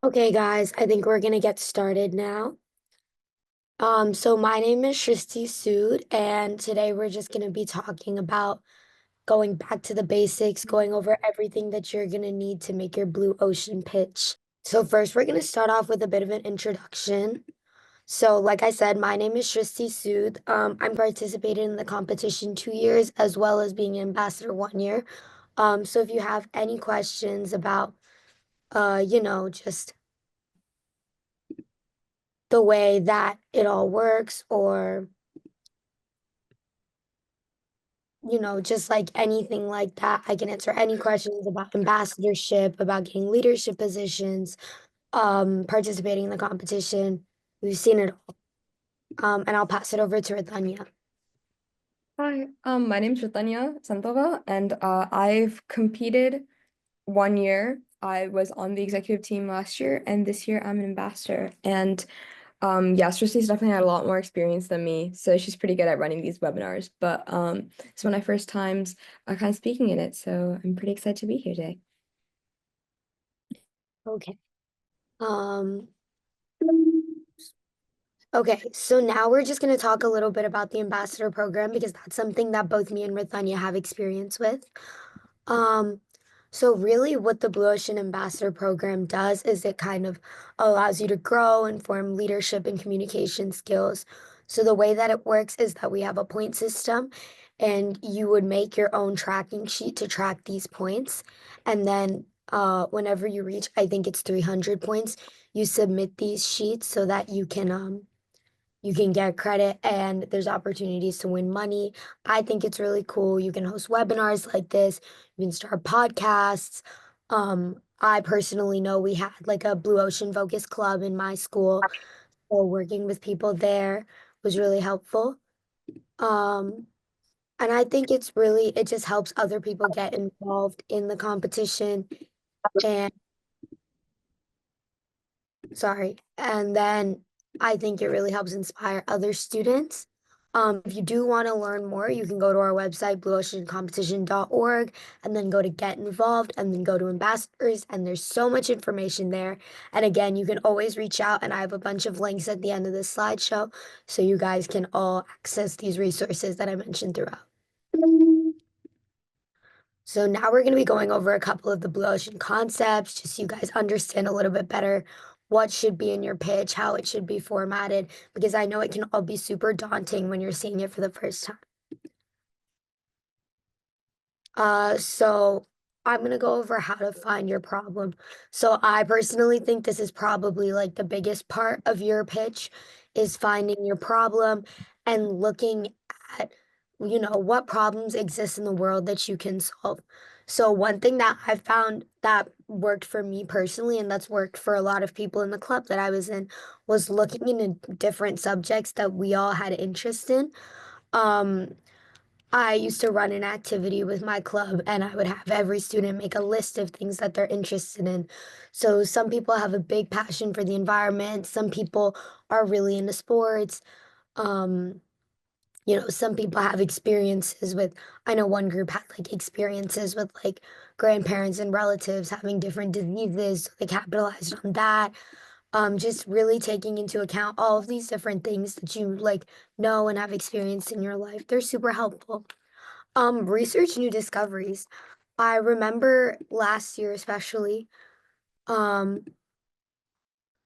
Okay, guys, I think we're gonna get started now. So my name is Shristi Sood, and today we're just gonna be talking about going back to the basics, going over everything that you're gonna need to make your blue ocean pitch. So first, we're gonna start off with a bit of an introduction. So, like I said, my name is Shristi Sood. I'm participating in the competition 2 years as well as being an ambassador 1 year. So if you have any questions about, just the way that it all works or just like anything like that. I can answer any questions about ambassadorship, about getting leadership positions, participating in the competition. We've seen it all. And I'll pass it over to Ritanya. Hi, my name's Ritanya Santova, and I've competed 1 year. I was on the executive team last year, and this year I'm an ambassador. And yeah, Srishti's definitely had a lot more experience than me, so she's pretty good at running these webinars. But it's one of my first times kind of speaking in it, so I'm pretty excited to be here today. Okay. Um, okay, so now we're just going to talk a little bit about the ambassador program because that's something that both me and Ritanya have experience with. Um, so really what the Blue Ocean Ambassador Program does is it kind of allows you to grow and form leadership and communication skills. So the way that it works is that we have a point system and you would make your own tracking sheet to track these points. And then whenever you reach, I think it's 300 points, you submit these sheets so that you can get credit and there's opportunities to win money. I think it's really cool. You can host webinars like this, you can start podcasts. I personally know we had like a Blue Ocean Focus Club in my school, so working with people there was really helpful. Um, and I think it just helps other people get involved in the competition and sorry. And then I think it really helps inspire other students. If you do want to learn more, you can go to our website, blueoceancompetition.org, and then go to get involved and then go to ambassadors. And there's so much information there. And again, you can always reach out, and I have a bunch of links at the end of this slideshow so you guys can all access these resources that I mentioned throughout. So now we're going to be going over a couple of the Blue Ocean concepts, just so you guys understand a little bit better what should be in your pitch, how it should be formatted, because I know it can all be super daunting when you're seeing it for the first time. So I'm gonna go over how to find your problem. So I personally think this is probably like the biggest part of your pitch is finding your problem and looking at, what problems exist in the world that you can solve. So one thing that I found that worked for me personally, and that's worked for a lot of people in the club that I was in, was looking into different subjects that we all had interest in. Um, I used to run an activity with my club, and I would have every student make a list of things that they're interested in. So, some people have a big passion for the environment, some people are really into sports. Um, some people have experiences with, I know one group had like experiences with like grandparents and relatives having different diseases, so they capitalized on that. Just really taking into account all of these different things that you like know and have experienced in your life. They're super helpful. Research new discoveries. I remember last year especially, um,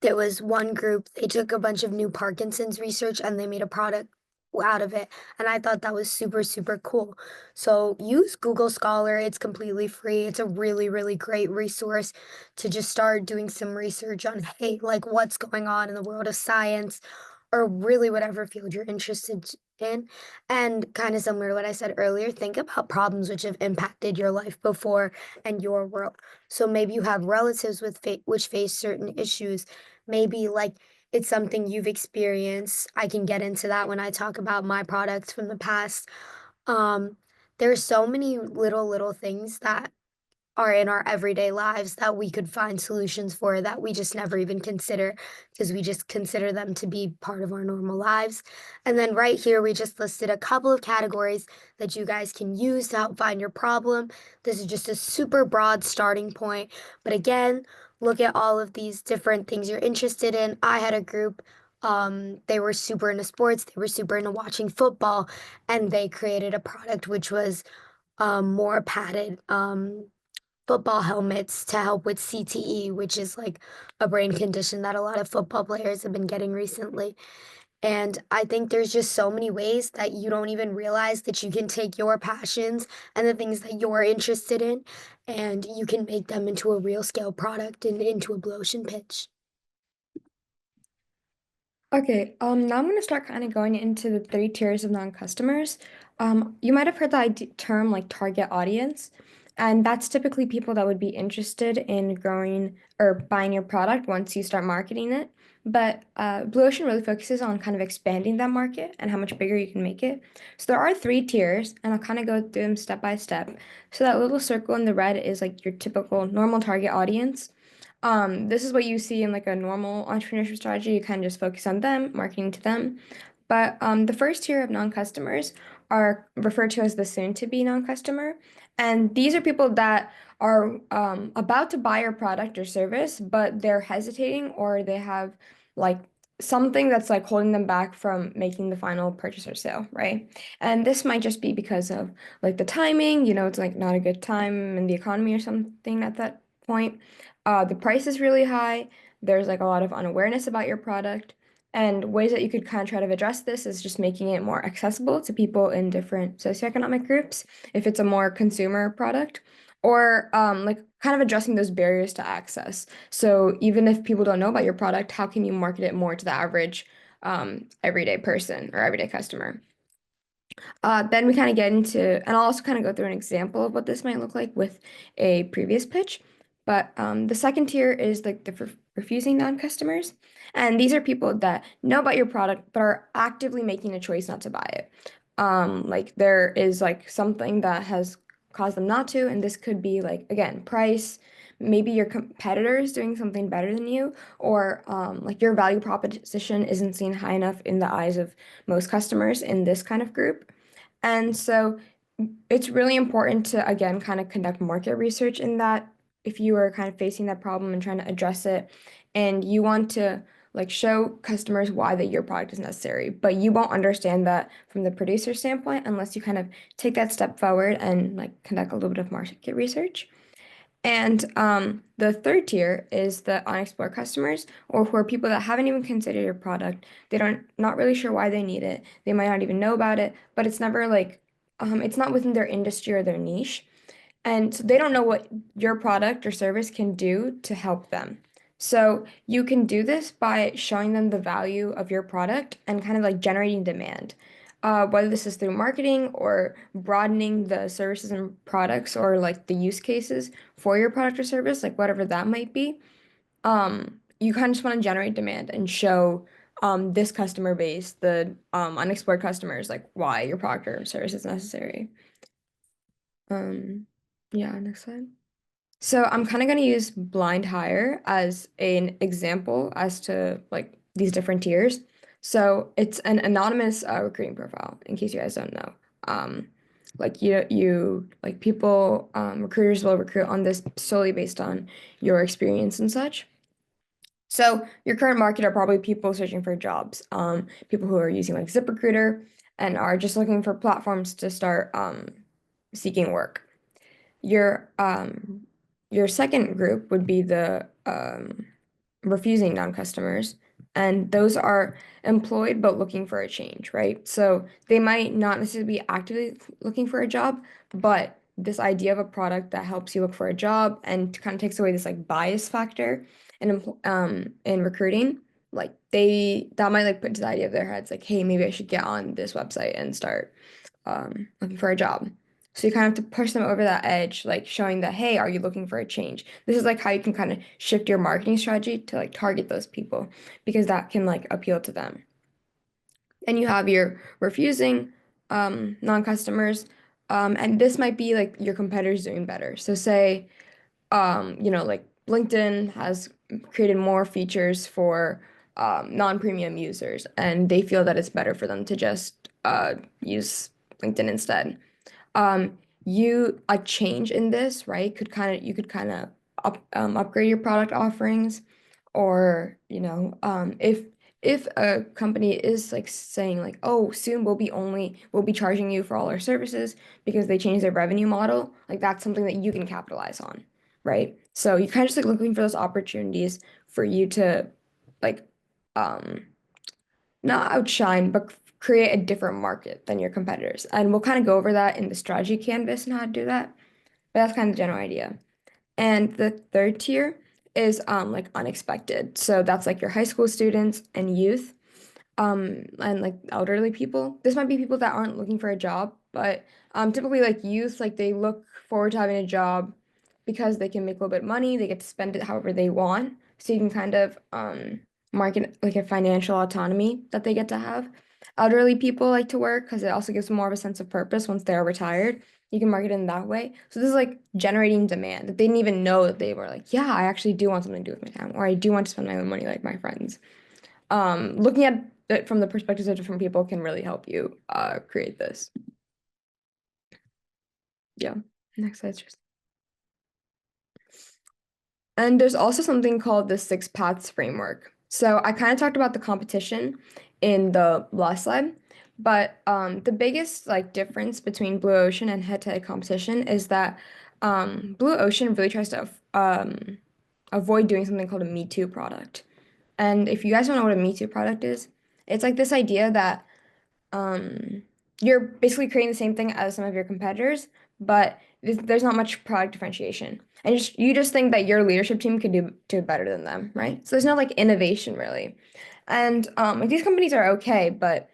there was one group, they took a bunch of new Parkinson's research and they made a product out of it. And I thought that was super, super cool. So use Google Scholar. It's completely free. It's a really, really great resource to just start doing some research on, hey, like what's going on in the world of science or really whatever field you're interested in. And kind of similar to what I said earlier, think about problems which have impacted your life before and your world. So maybe you have relatives with which face certain issues. Maybe like it's something you've experienced. I can get into that when I talk about my products from the past. Um, there's so many little things that are in our everyday lives that we could find solutions for that we just never even consider because we just consider them to be part of our normal lives. And then right here, we just listed a couple of categories that you guys can use to help find your problem. This is just a super broad starting point. But again, look at all of these different things you're interested in. I had a group, they were super into sports, they were super into watching football, and they created a product which was more padded football helmets to help with CTE, which is like a brain condition that a lot of football players have been getting recently. And I think there's just so many ways that you don't even realize that you can take your passions and the things that you're interested in, and you can make them into a real scale product and into a blue ocean pitch. Okay, now I'm going to start kind of going into the three tiers of non-customers. You might have heard the term like target audience, and that's typically people that would be interested in growing or buying your product once you start marketing it. But Blue Ocean really focuses on kind of expanding that market and how much bigger you can make it. So there are three tiers, and I'll kind of go through them step by step. So that little circle in the red is like your typical normal target audience. This is what you see in like a normal entrepreneurship strategy. You kind of just focus on them, marketing to them. But the first tier of non-customers are referred to as the soon-to-be non-customer. And these are people that are about to buy your product or service, but they're hesitating or they have like something that's like holding them back from making the final purchase or sale, right? And this might just be because of like the timing, it's like not a good time in the economy or something at that point. The price is really high. There's like a lot of unawareness about your product. And ways that you could kind of try to address this is just making it more accessible to people in different socioeconomic groups, if it's a more consumer product, or like kind of addressing those barriers to access. So even if people don't know about your product, how can you market it more to the average everyday person or everyday customer? Then we kind of get into, and I'll also kind of go through an example of what this might look like with a previous pitch. But the second tier is like the refusing non-customers. And these are people that know about your product, but are actively making a choice not to buy it. Like there is like something that has caused them not to, and this could be like, again, price. Maybe your competitor is doing something better than you, or like your value proposition isn't seen high enough in the eyes of most customers in this kind of group. And so it's really important to, again, kind of conduct market research in that if you are kind of facing that problem and trying to address it, and you want to like show customers why that your product is necessary, but you won't understand that from the producer standpoint unless you kind of take that step forward and like conduct a little bit of market research. And the third tier is the unexplored customers, or who are people that haven't even considered your product. They don't not really sure why they need it. They might not even know about it, but it's never like it's not within their industry or their niche. And so they don't know what your product or service can do to help them. So you can do this by showing them the value of your product and kind of like generating demand. Whether this is through marketing or broadening the services and products or like the use cases for your product or service, like whatever that might be. You kind of just want to generate demand and show this customer base, the unexplored customers, like why your product or service is necessary. Um, yeah, next slide. So I'm kind of going to use blind hire as an example as to like these different tiers. So it's an anonymous recruiting profile, in case you guys don't know. Um, like you like people, recruiters will recruit on this solely based on your experience and such. So your current market are probably people searching for jobs, people who are using like ZipRecruiter and are just looking for platforms to start seeking work. Your your second group would be the refusing non-customers, and those are employed but looking for a change, right? So they might not necessarily be actively looking for a job, but this idea of a product that helps you look for a job and kind of takes away this like bias factor in recruiting, like they that might like put into the idea of their heads like, hey, maybe I should get on this website and start looking for a job. So you kind of have to push them over that edge, like showing that, hey, are you looking for a change? This is like how you can kind of shift your marketing strategy to like target those people because that can like appeal to them. And you have your refusing non-customers. And this might be like your competitors doing better. So say, like LinkedIn has created more features for non-premium users, and they feel that it's better for them to just use LinkedIn instead. A change in this, right, could kind of you could kind of upgrade your product offerings, or if a company is like saying like, oh, soon we'll be charging you for all our services because they changed their revenue model, like that's something that you can capitalize on, right? So you kind of just like looking for those opportunities for you to like um not outshine, but create a different market than your competitors. And we'll kind of go over that in the strategy canvas and how to do that. But that's kind of the general idea. And the third tier is like unexpected. So that's like your high school students and youth, and like elderly people. This might be people that aren't looking for a job, but typically like youth, like they look forward to having a job because they can make a little bit of money, they get to spend it however they want. So you can kind of market like a financial autonomy that they get to have. Elderly people like to work because it also gives them more of a sense of purpose once they're retired. You can market it in that way. So this is like generating demand that they didn't even know that they were like, yeah, I actually do want something to do with my time, or I do want to spend my own money like my friends. Looking at it from the perspectives of different people can really help you create this. Yeah. Next slide, just. And there's also something called the six paths framework. So I kind of talked about the competition in the last slide, but the biggest like difference between Blue Ocean and head-to-head competition is that Blue Ocean really tries to avoid doing something called a Me Too product. And if you guys don't know what a Me Too product is, it's like this idea that um, you're basically creating the same thing as some of your competitors, but there's not much product differentiation. And you just think that your leadership team could do better than them, right? So there's no like innovation really. And like these companies are okay, but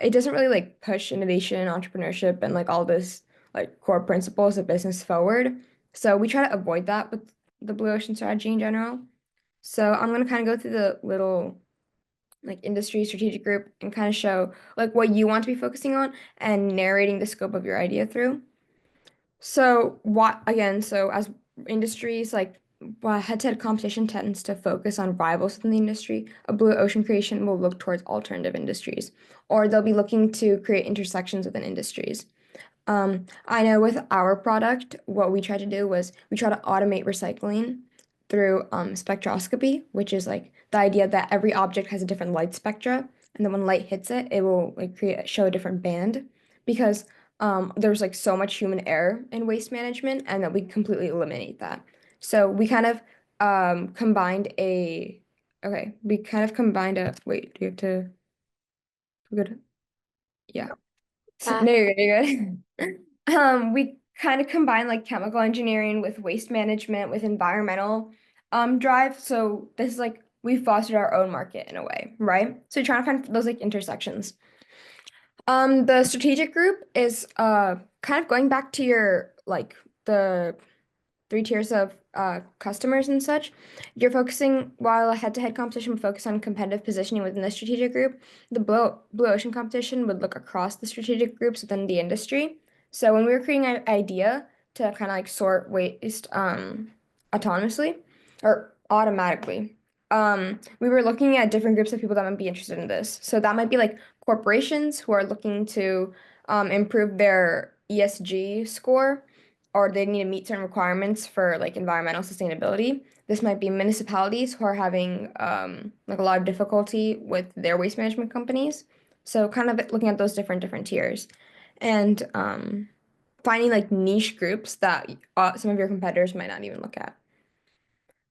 it doesn't really like push innovation, entrepreneurship, and like all this like core principles of business forward. So we try to avoid that with the Blue Ocean strategy in general. So I'm gonna kind of go through the little like industry strategic group and kind of show like what you want to be focusing on and narrating the scope of your idea through. So what again, so as industries like head-to-head competition tends to focus on rivals within the industry, a blue ocean creation will look towards alternative industries, or they'll be looking to create intersections within industries. I know with our product, what we tried to do was we try to automate recycling through spectroscopy, which is like the idea that every object has a different light spectra, and then when light hits it, it will like show a different band because there's like so much human error in waste management, and that we completely eliminate that. So we kind of combined a okay, we kind of combined a wait, do you have to we're good? Yeah. That No, you're good, you're good. We kind of combine like chemical engineering with waste management with environmental drive. So this is like we fostered our own market in a way, right? So you're trying to find those like intersections. The strategic group is kind of going back to your like the three tiers of customers and such. You're focusing while a head-to-head competition would focus on competitive positioning within the strategic group. The blue ocean competition would look across the strategic groups within the industry. So when we were creating an idea to kind of like sort waste autonomously or automatically, we were looking at different groups of people that might be interested in this. So that might be like corporations who are looking to improve their ESG score, or they need to meet certain requirements for like environmental sustainability. This might be municipalities who are having like a lot of difficulty with their waste management companies. So kind of looking at those different tiers and finding like niche groups that some of your competitors might not even look at.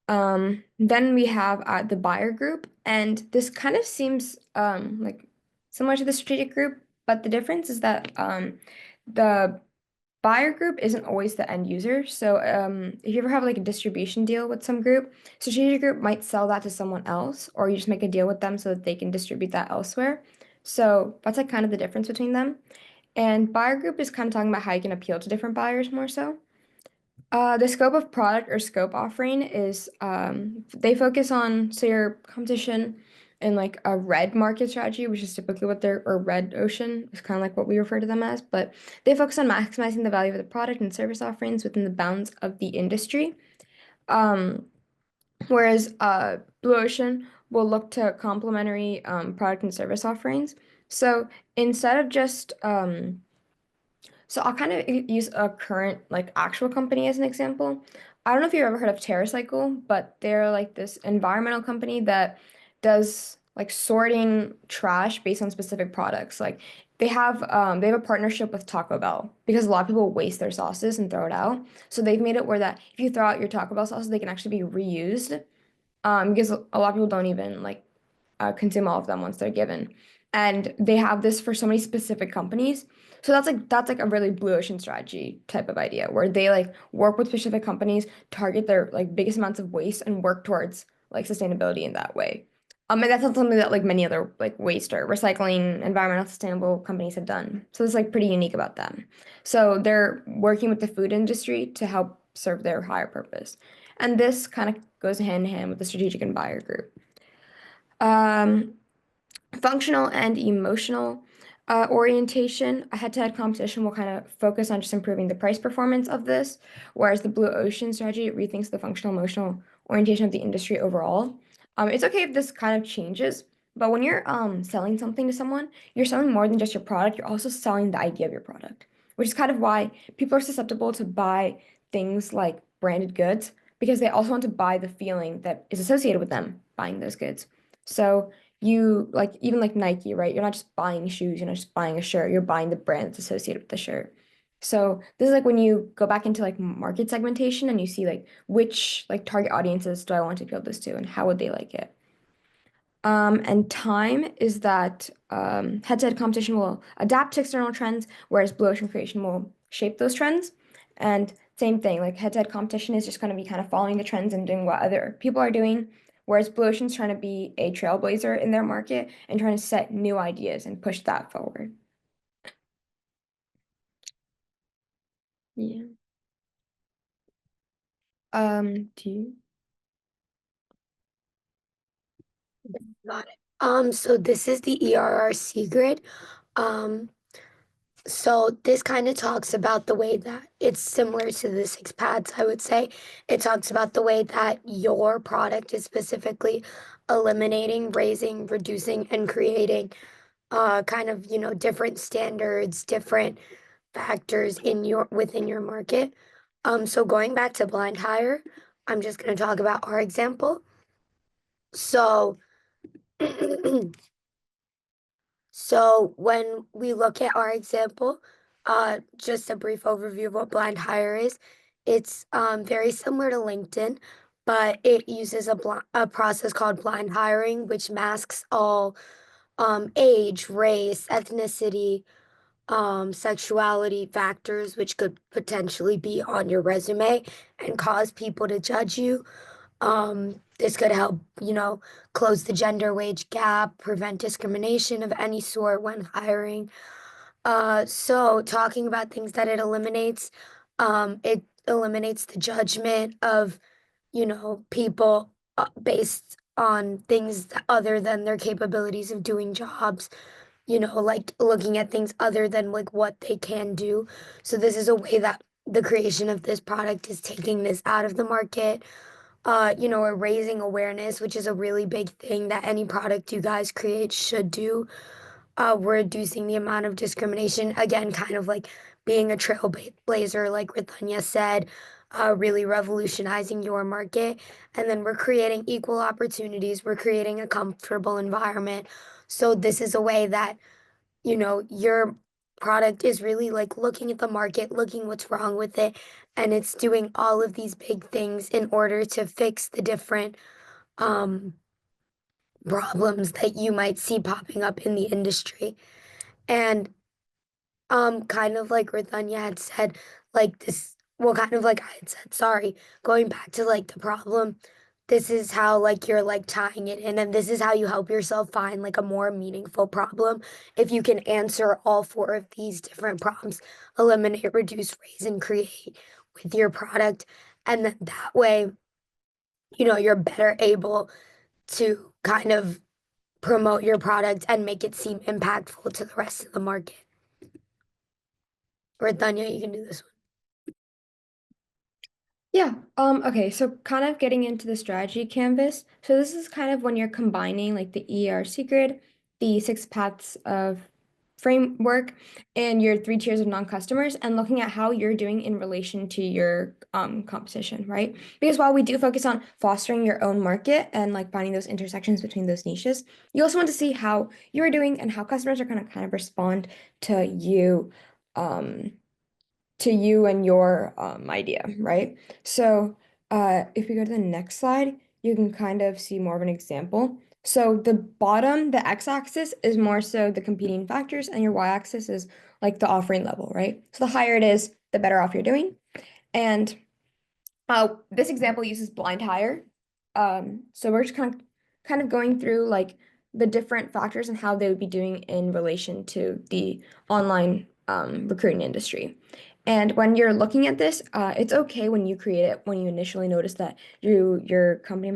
Then we have the buyer group, and this kind of seems like similar to the strategic group, but the difference is that the buyer group isn't always the end user. So if you ever have like a distribution deal with some group, strategic group might sell that to someone else, or you just make a deal with them so that they can distribute that elsewhere. So that's like kind of the difference between them. And buyer group is kind of talking about how you can appeal to different buyers more so. The scope of product or scope offering is they focus on, so your competition in like a red market strategy, which is typically what they're, or red ocean is kind of like what we refer to them as, but they focus on maximizing the value of the product and service offerings within the bounds of the industry. Um, Whereas Blue Ocean will look to complementary product and service offerings. So instead of just so I'll kind of use a current like actual company as an example. I don't know if you've ever heard of TerraCycle, but they're like this environmental company that does like sorting trash based on specific products. Like they have a partnership with Taco Bell because a lot of people waste their sauces and throw it out. So they've made it where that if you throw out your Taco Bell sauces, they can actually be reused. Because a lot of people don't even like consume all of them once they're given. And they have this for so many specific companies. So that's like a really blue ocean strategy type of idea where they like work with specific companies, target their like biggest amounts of waste and work towards like sustainability in that way. And that's not something that like many other like waste or recycling, environmental sustainable companies have done. So it's like pretty unique about them. So they're working with the food industry to help serve their higher purpose. And this kind of goes hand in hand with the strategic and buyer group. Um, Functional and emotional orientation, a head-to-head competition will kind of focus on just improving the price performance of this, whereas the blue ocean strategy rethinks the functional emotional orientation of the industry overall. It's okay if this kind of changes, but when you're selling something to someone, you're selling more than just your product, you're also selling the idea of your product, which is kind of why people are susceptible to buy things like branded goods because they also want to buy the feeling that is associated with them buying those goods. So you like even like Nike, right? You're not just buying shoes, you're not just buying a shirt, you're buying the brand that's associated with the shirt. So this is like when you go back into like market segmentation and you see like which like target audiences do I want to appeal this to and how would they like it? And time is that head-to-head competition will adapt to external trends, whereas blue ocean creation will shape those trends. And same thing, like head-to-head competition is just going to be kind of following the trends and doing what other people are doing, whereas blue ocean's trying to be a trailblazer in their market and trying to set new ideas and push that forward. Yeah. Do you? Got it. So this is the ERRC grid. Um, so this kind of talks about the way that it's similar to the six paths, I would say. It talks about the way that your product is specifically eliminating, raising, reducing, and creating kind of, different standards, different factors in your within your market. So going back to blind hire, I'm just going to talk about our example. So So when we look at our example, just a brief overview of what blind hire is. It's very similar to LinkedIn, but it uses a process called blind hiring, which masks all age, race, ethnicity, sexuality factors, which could potentially be on your resume and cause people to judge you. This could help, close the gender wage gap, prevent discrimination of any sort when hiring. So talking about things that it eliminates the judgment of, people based on things other than their capabilities of doing jobs, like looking at things other than like what they can do. So this is a way that the creation of this product is taking this out of the market. We're raising awareness, which is a really big thing that any product you guys create should do. We're reducing the amount of discrimination. Again, kind of like being a trailblazer, like Ritanya said, really revolutionizing your market. And then we're creating equal opportunities. We're creating a comfortable environment. So this is a way that, your product is really like looking at the market, looking what's wrong with it, and it's doing all of these big things in order to fix the different um, problems that you might see popping up in the industry. And kind of like Rithanya had said, like this, well, kind of like I had said, sorry, going back to like the problem, this is how like you're like tying it in, and this is how you help yourself find like a more meaningful problem. If you can answer all four of these different problems, eliminate, reduce, raise, and create with your product, and then that way, you're better able to kind of promote your product and make it seem impactful to the rest of the market. Rithanya, you can do this one. Yeah. Okay. So kind of getting into the strategy canvas. So this is kind of when you're combining like the ERC grid, the six paths of framework and your three tiers of non-customers and looking at how you're doing in relation to your competition, right? Because while we do focus on fostering your own market and like finding those intersections between those niches, you also want to see how you're doing and how customers are going to kind of respond to you, um, and your idea, right? So if we go to the next slide, you can kind of see more of an example. So the bottom, the x-axis is more so the competing factors, and your y-axis is like the offering level, right? So the higher it is, the better off you're doing. And this example uses blind hire. So we're just kind of going through like the different factors and how they would be doing in relation to the online recruiting industry. And when you're looking at this, it's okay when you create it, when you initially notice that your company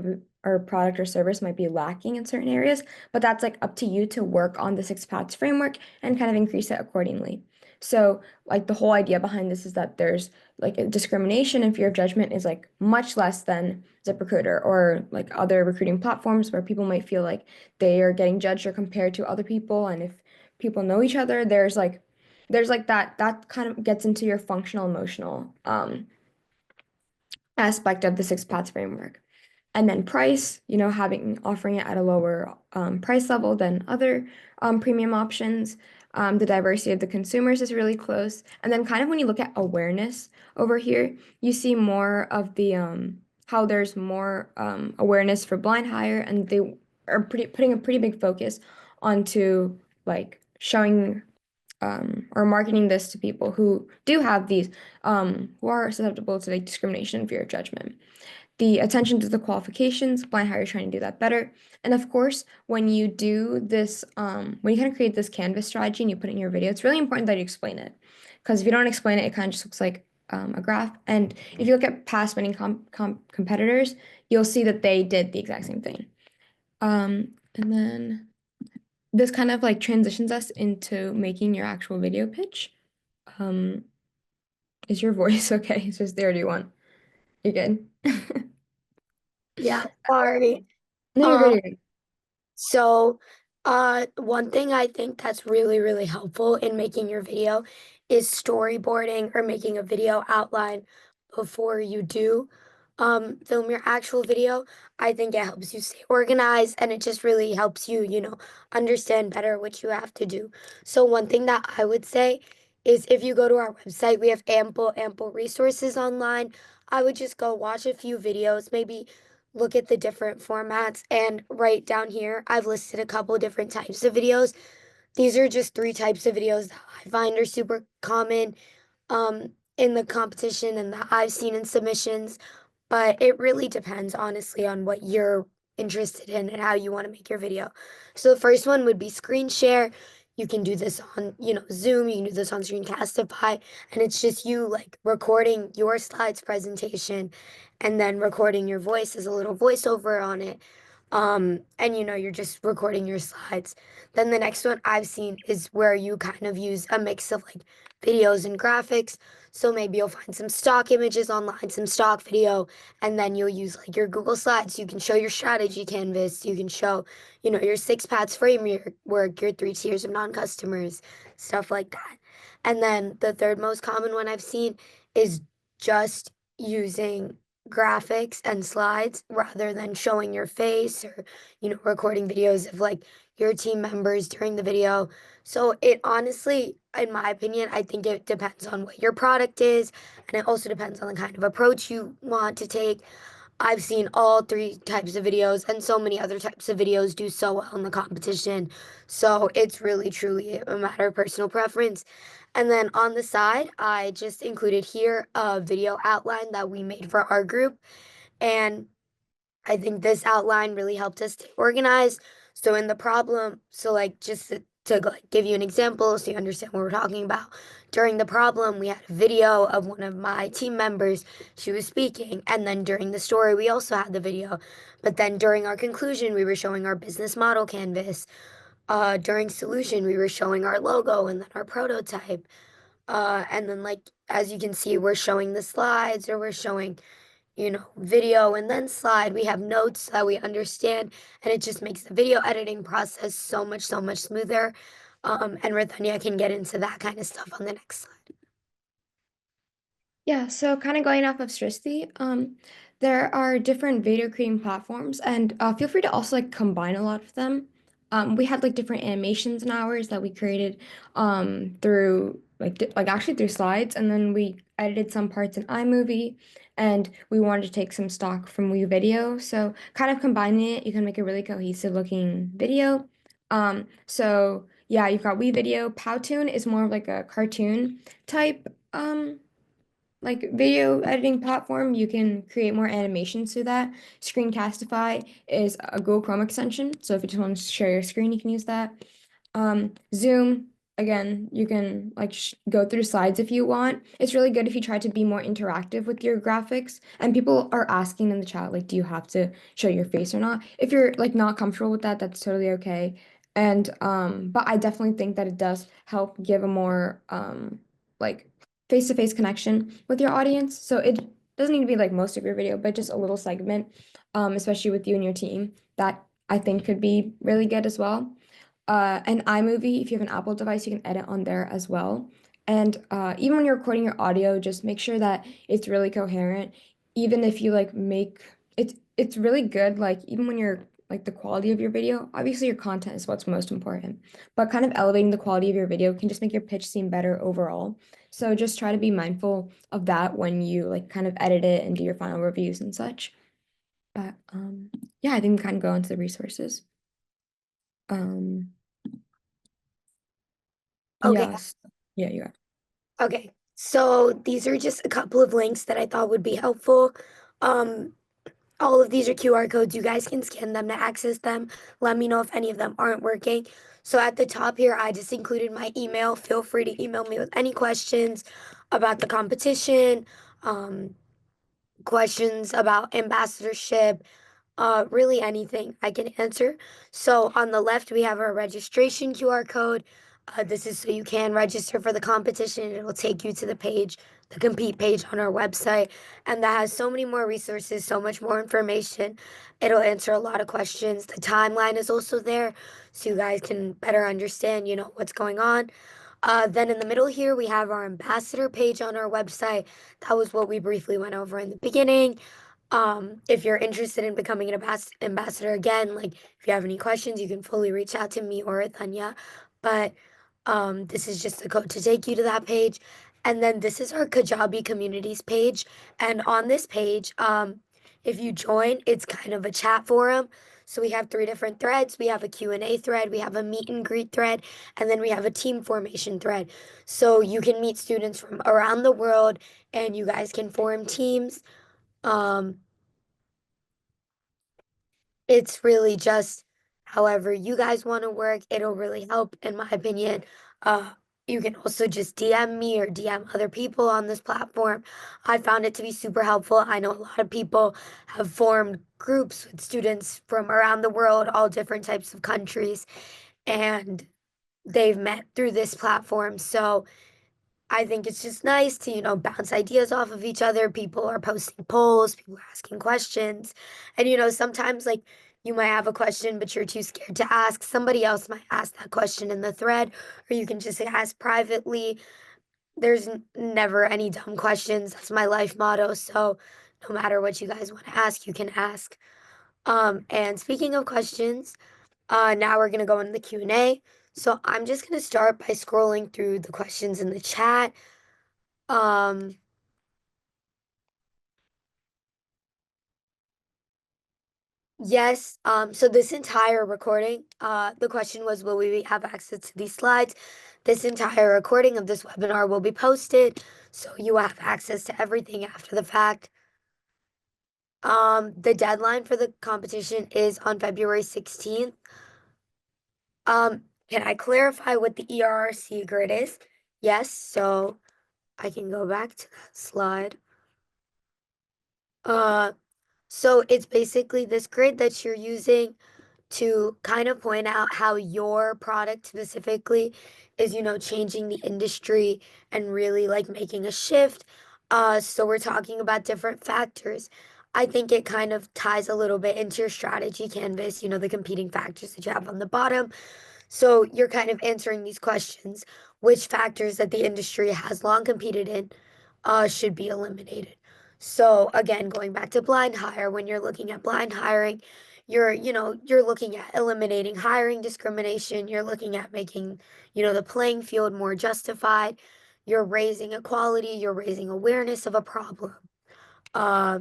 or product or service might be lacking in certain areas, but that's like up to you to work on the six paths framework and kind of increase it accordingly. So like the whole idea behind this is that there's like discrimination and fear of judgment is like much less than ZipRecruiter or like other recruiting platforms where people might feel like they are getting judged or compared to other people. And if people know each other, there's like that kind of gets into your functional emotional aspect of the six paths framework. And then price, offering it at a lower price level than other premium options. The diversity of the consumers is really close. And then kind of when you look at awareness over here, you see more of the how there's more awareness for blind hire, and they are putting a pretty big focus onto like showing or marketing this to people who do have these who are susceptible to like discrimination and fear of judgment. The attention to the qualifications, blind hire is trying to do that better. And of course, when you do this, when you kind of create this Canvas strategy and you put it in your video, it's really important that you explain it. Because if you don't explain it, it kind of just looks like a graph. And if you look at past winning competitors, you'll see that they did the exact same thing. And then this kind of like transitions us into making your actual video pitch. Um, is your voice okay? It's just there. Do you want? You're good. Yeah, sorry. No, you're good. Um, You're good. So, one thing I think that's really, really helpful in making your video is storyboarding or making a video outline before you do film your actual video. I think it helps you stay organized and it just really helps you, understand better what you have to do. So, one thing that I would say is if you go to our website, we have ample resources online. I would just go watch a few videos, maybe look at the different formats, and right down here I've listed a couple different types of videos. These are just three types of videos that I find are super common in the competition and that I've seen in submissions, but it really depends honestly on what you're interested in and how you want to make your video. So the first one would be screen share. You can do this on, Zoom, you can do this on Screencastify, and it's just you like recording your slides presentation and then recording your voice as a little voiceover on it. And you're just recording your slides. Then the next one I've seen is where you kind of use a mix of like videos and graphics. So maybe you'll find some stock images online, some stock video, and then you'll use like your Google Slides. You can show your strategy canvas. You can show, your six paths framework, your three tiers of non-customers, stuff like that. And then the third most common one I've seen is just using graphics and slides rather than showing your face or, recording videos of like your team members during the video. So it honestly, in my opinion, I think it depends on what your product is, and it also depends on the kind of approach you want to take. I've seen all three types of videos, and so many other types of videos do so well in the competition. So it's really, truly a matter of personal preference. And then on the side, I just included here a video outline that we made for our group. And I think this outline really helped us stay organized. So in the problem, so like just to like give you an example so you understand what we're talking about. During the problem, we had a video of one of my team members. She was speaking, and then during the story, we also had the video. But then during our conclusion, we were showing our business model canvas. During solution, we were showing our logo and then our prototype. And then like as you can see, we're showing the slides or we're showing video and then slide. We have notes that we understand, and it just makes the video editing process so much smoother. And Rithania can get into that kind of stuff on the next slide. Yeah, so kind of going off of Srishti, there are different video creating platforms, and feel free to also like combine a lot of them. We had like different animations and hours that we created through like actually through slides, and then we edited some parts in iMovie, and we wanted to take some stock from WeVideo. So kind of combining it, you can make a really cohesive looking video. So yeah, you've got WeVideo. Powtoon is more of like a cartoon type. Like video editing platform, you can create more animations through that. Screencastify is a Google Chrome extension, so if you just want to share your screen, you can use that. Zoom, again, you can like sh go through slides if you want. It's really good if you try to be more interactive with your graphics. And people are asking in the chat, like, do you have to show your face or not? If you're like not comfortable with that, that's totally okay. And but I definitely think that it does help give a more like face-to-face connection with your audience. So it doesn't need to be like most of your video, but just a little segment, especially with you and your team, that I think could be really good as well. And iMovie, if you have an Apple device, you can edit on there as well. And even when you're recording your audio, just make sure that it's really coherent. Even if you like make it's really good. Like even when you're like the quality of your video, obviously your content is what's most important, but kind of elevating the quality of your video can just make your pitch seem better overall. So just try to be mindful of that when you like kind of edit it and do your final reviews and such. But yeah, I think we kind of go into the resources. Um, Okay, yes. Yeah, you are. okay. So these are just a couple of links that I thought would be helpful. Um, all of these are QR codes. You guys can scan them to access them. Let me know if any of them aren't working. So at the top here, I just included my email. Feel free to email me with any questions about the competition, um, questions about ambassadorship, really anything I can answer. So on the left, we have our registration QR code. This is so you can register for the competition. It'll take you to the page, the compete page on our website, and that has so many more resources, so much more information. It'll answer a lot of questions. The timeline is also there, so you guys can better understand, what's going on. Then in the middle here, we have our ambassador page on our website. That was what we briefly went over in the beginning. If you're interested in becoming an ambassador again, like if you have any questions, you can fully reach out to me or Tanya. But this is just the code to take you to that page. And then this is our Kajabi communities page. And on this page, if you join, it's kind of a chat forum. So we have three different threads. We have a Q&A thread, we have a meet and greet thread, and then we have a team formation thread. So you can meet students from around the world and you guys can form teams. Um, it's really just however you guys want to work. It'll really help, in my opinion. Uh, you can also just DM me or DM other people on this platform. I found it to be super helpful. I know a lot of people have formed groups with students from around the world, all different types of countries, and they've met through this platform. So I think it's just nice to, bounce ideas off of each other. People are posting polls, people are asking questions. And, sometimes like you might have a question, but you're too scared to ask. Somebody else might ask that question in the thread, or you can just ask privately. There's never any dumb questions. That's my life motto. So no matter what you guys want to ask, you can ask. And speaking of questions, now we're gonna go into the Q&A. So I'm just gonna start by scrolling through the questions in the chat. Um, yes, so this entire recording, the question was, will we have access to these slides? This entire recording of this webinar will be posted, so you will have access to everything after the fact. The deadline for the competition is on February 16th. Can I clarify what the ERRC grid is? Yes, so I can go back to that slide. Uh, so it's basically this grid that you're using to kind of point out how your product specifically is, changing the industry and really like making a shift. So we're talking about different factors. I think it kind of ties a little bit into your strategy canvas, the competing factors that you have on the bottom. So you're kind of answering these questions, which factors that the industry has long competed in should be eliminated. So again, going back to blind hire, when you're looking at blind hiring, you're looking at eliminating hiring discrimination. You're looking at making, the playing field more justified. You're raising equality. You're raising awareness of a problem. Uh,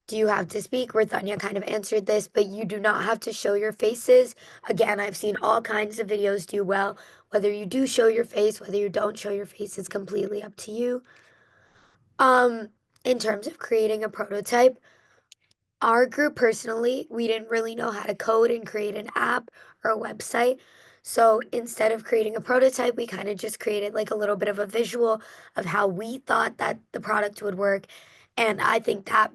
do you have to speak? Rithanya kind of answered this, but you do not have to show your faces. Again, I've seen all kinds of videos do well. Whether you do show your face, whether you don't show your face, is completely up to you. Um, in terms of creating a prototype, our group personally, we didn't really know how to code and create an app or a website. So instead of creating a prototype, we kind of just created like a little bit of a visual of how we thought that the product would work. And I think that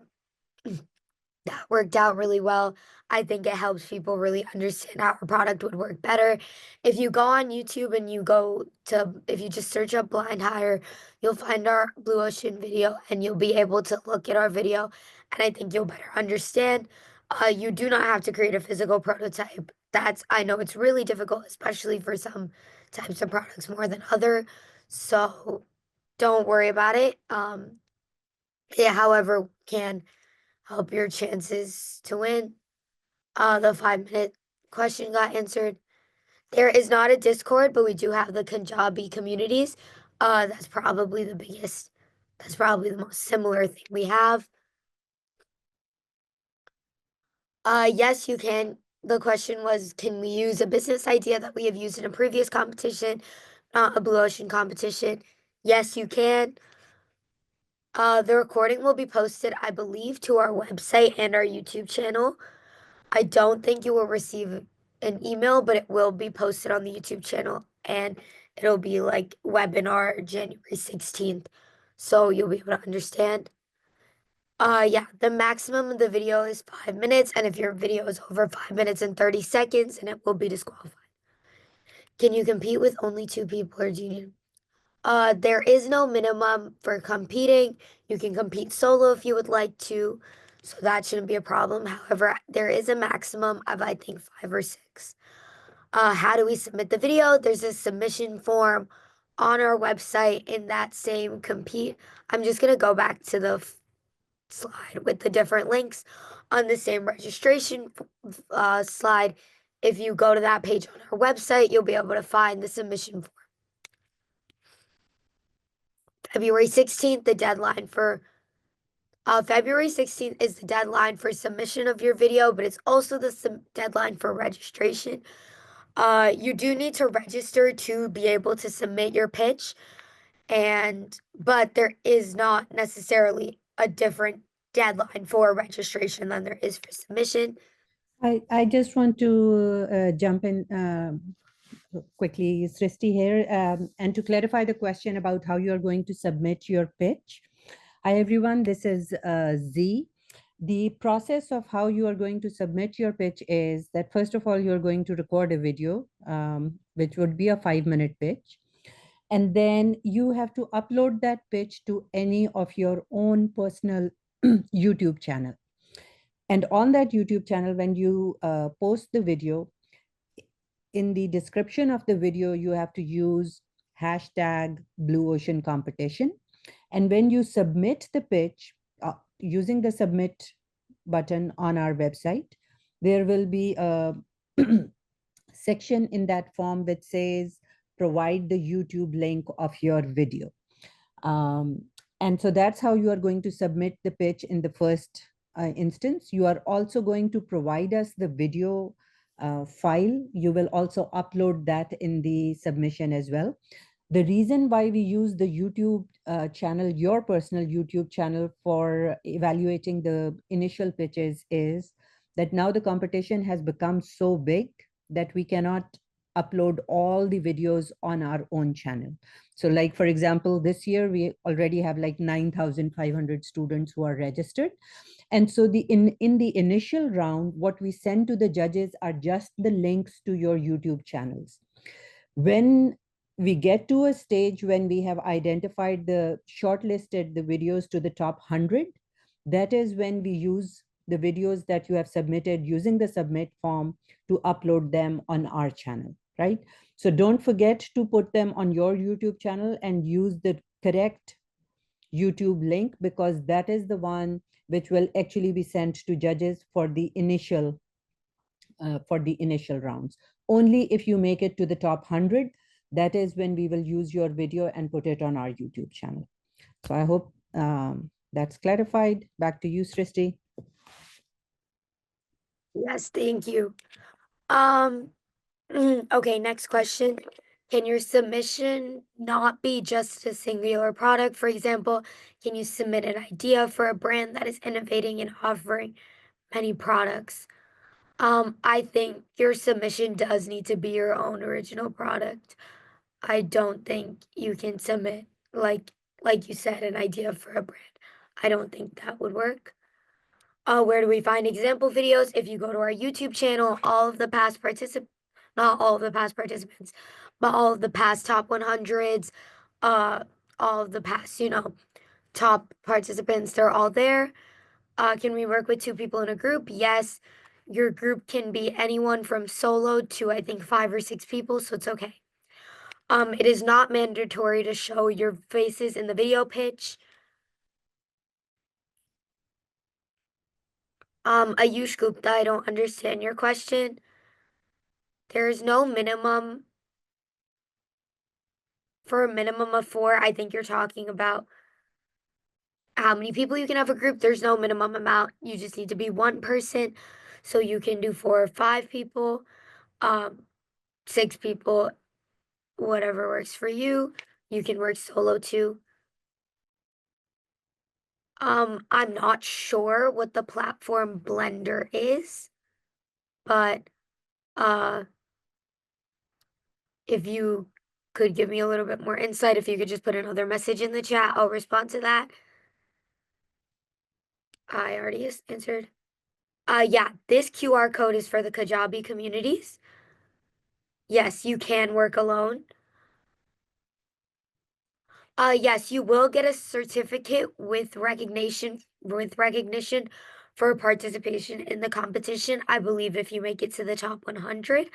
worked out really well. I think it helps people really understand how our product would work better. If you go on YouTube and if you just search up blind hire, you'll find our Blue Ocean video and you'll be able to look at our video. And I think you'll better understand. You do not have to create a physical prototype. I know it's really difficult, especially for some types of products more than other. So don't worry about it. It, however, can help your chances to win. The 5 minute question got answered. There is not a Discord, but we do have the Kajabi communities. That's probably the biggest, that's probably the most similar thing we have. Yes, you can. The question was, can we use a business idea that we have used in a previous competition, not a Blue Ocean competition? Yes, you can. The recording will be posted, I believe, to our website and our YouTube channel. I don't think you will receive an email, but it will be posted on the YouTube channel and it'll be like webinar January 16th. So you'll be able to understand. Yeah, the maximum of the video is 5 minutes, and if your video is over 5 minutes and 30 seconds, then it will be disqualified. Can you compete with only two people or do you need? There is no minimum for competing. You can compete solo if you would like to, so that shouldn't be a problem. However, there is a maximum of, I think, five or six. How do we submit the video? There's a submission form on our website in that same compete. I'm just gonna go back to the slide with the different links on the same registration slide. If you go to that page on our website, you'll be able to find the submission form. February 16th, the deadline for February 16th is the deadline for submission of your video, but it's also the deadline for registration. You do need to register to be able to submit your pitch, but there is not necessarily a different deadline for registration than there is for submission. I just want to jump in quickly, Srishti here, and to clarify the question about how you are going to submit your pitch. Hi, everyone. This is Z. The process of how you are going to submit your pitch is that, first of all, you're going to record a video, which would be a 5 minute pitch. And then you have to upload that pitch to any of your own personal YouTube channel. And on that YouTube channel, when you post the video, in the description of the video, you have to use hashtag Blue Ocean Competition. And when you submit the pitch using the submit button on our website, there will be a section in that form that says, provide the YouTube link of your video. And so that's how you are going to submit the pitch in the first instance. You are also going to provide us the video file. You will also upload that in the submission as well. The reason why we use the YouTube channel, your personal YouTube channel, for evaluating the initial pitches is that now the competition has become so big that we cannot upload all the videos on our own channel. So like, for example, this year we already have like 9,500 students who are registered. And so in the initial round, what we send to the judges are just the links to your YouTube channels. When we get to a stage when we have identified shortlisted the videos to the top 100, that is when we use the videos that you have submitted using the submit form to upload them on our channel. right? So don't forget to put them on your YouTube channel and use the correct YouTube link, because that is the one which will actually be sent to judges for the initial rounds. Only if you make it to the top 100, that is when we will use your video and put it on our YouTube channel. So I hope that's clarified. Back to you, Srishti. Yes, thank you. Um, okay, next question. Can your submission not be just a singular product? For example, can you submit an idea for a brand that is innovating and offering many products? I think your submission does need to be your own original product. I don't think you can submit like you said, an idea for a brand. I don't think that would work. Where do we find example videos? If you go to our YouTube channel, all of the past not all of the past participants, but all of the past top 100s, uh, all of the past, top participants, they're all there. Can we work with two people in a group? Yes. Your group can be anyone from solo to I think 5 or 6 people, so it's okay. It is not mandatory to show your faces in the video pitch. Ayush Gupta, I don't understand your question. There is no minimum for a minimum of 4. I think you're talking about how many people you can have a group. There's no minimum amount. You just need to be one person. So you can do 4 or 5 people, 6 people, whatever works for you. You can work solo too. I'm not sure what the platform Blender is, but uh if you could give me a little bit more insight, if you could just put another message in the chat, I'll respond to that. I already answered. Yeah, this QR code is for the Kajabi communities. Yes, you can work alone. Yes, you will get a certificate with recognition for participation in the competition. I believe if you make it to the top 100.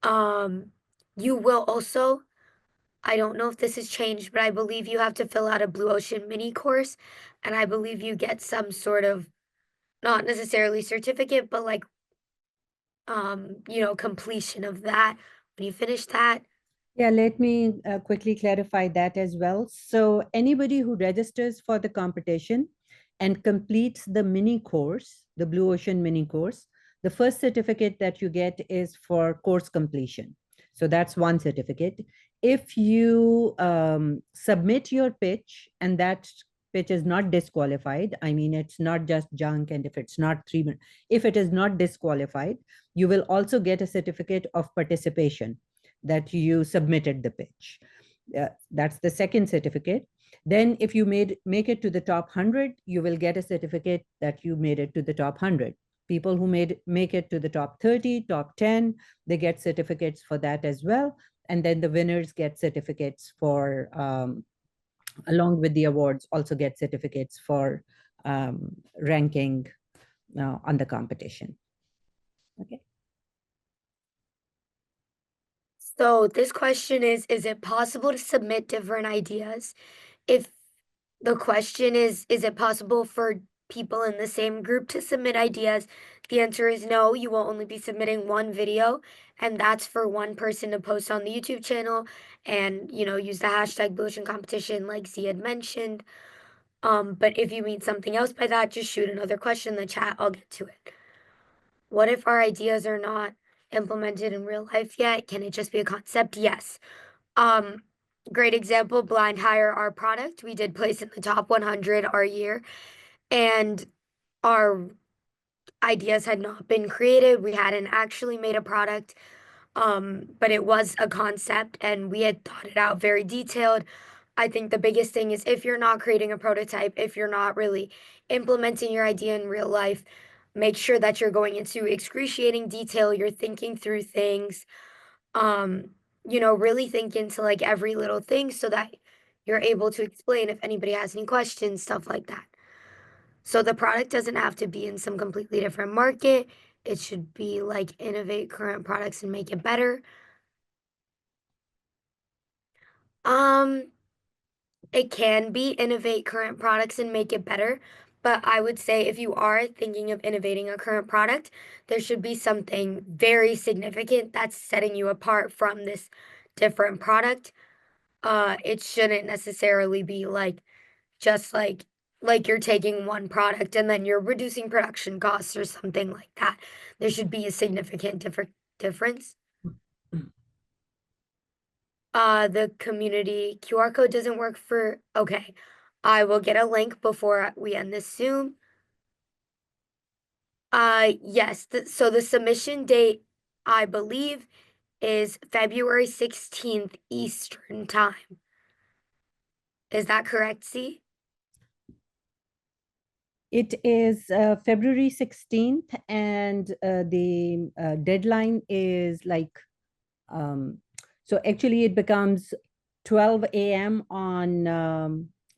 Um, you will also, I don't know if this has changed, but I believe you have to fill out a Blue Ocean mini course, and I believe you get some sort of, not necessarily certificate, but like completion of that when you finish that. Yeah, let me quickly clarify that as well. So anybody who registers for the competition and completes the mini course, the Blue Ocean mini course, the first certificate that you get is for course completion. So that's one certificate. If you submit your pitch and that pitch is not disqualified, I mean, it's not just junk, and if it's not if it is not disqualified, you will also get a certificate of participation that you submitted the pitch. That's the second certificate. Then if you make it to the top 100, you will get a certificate that you made it to the top 100. People who make it to the top 30, top 10, they get certificates for that as well. And then the winners get certificates for, along with the awards, also get certificates for ranking on the competition. Okay. So this question is it possible to submit different ideas? If the question is it possible for people in the same group to submit ideas? The answer is no, you will only be submitting one video, and that's for one person to post on the YouTube channel and, use the hashtag Blue Ocean Competition like Z had mentioned. But if you mean something else by that, just shoot another question in the chat, I'll get to it. What if our ideas are not implemented in real life yet? Can it just be a concept? Yes. Um, Great example, Blind Hire, our product. We did place in the top 100 our year, and our ideas had not been created. We hadn't actually made a product, but it was a concept, and we had thought it out very detailed. I think the biggest thing is if you're not creating a prototype, if you're not really implementing your idea in real life, make sure that you're going into excruciating detail, you're thinking through things, um, really think into like every little thing so that you're able to explain if anybody has any questions, stuff like that. So the product doesn't have to be in some completely different market. It should be like innovate current products and make it better. Um, it can be innovate current products and make it better, but I would say if you are thinking of innovating a current product, there should be something very significant that's setting you apart from this different product. It shouldn't necessarily be like just like you're taking one product and then you're reducing production costs or something like that. There should be a significant difference. The community QR code doesn't work for, okay. I will get a link before we end this Zoom. Yes, so the submission date, I believe, is February 16th Eastern time. Is that correct, C? It is February 16th, and the deadline is like, so actually it becomes 12 a.m.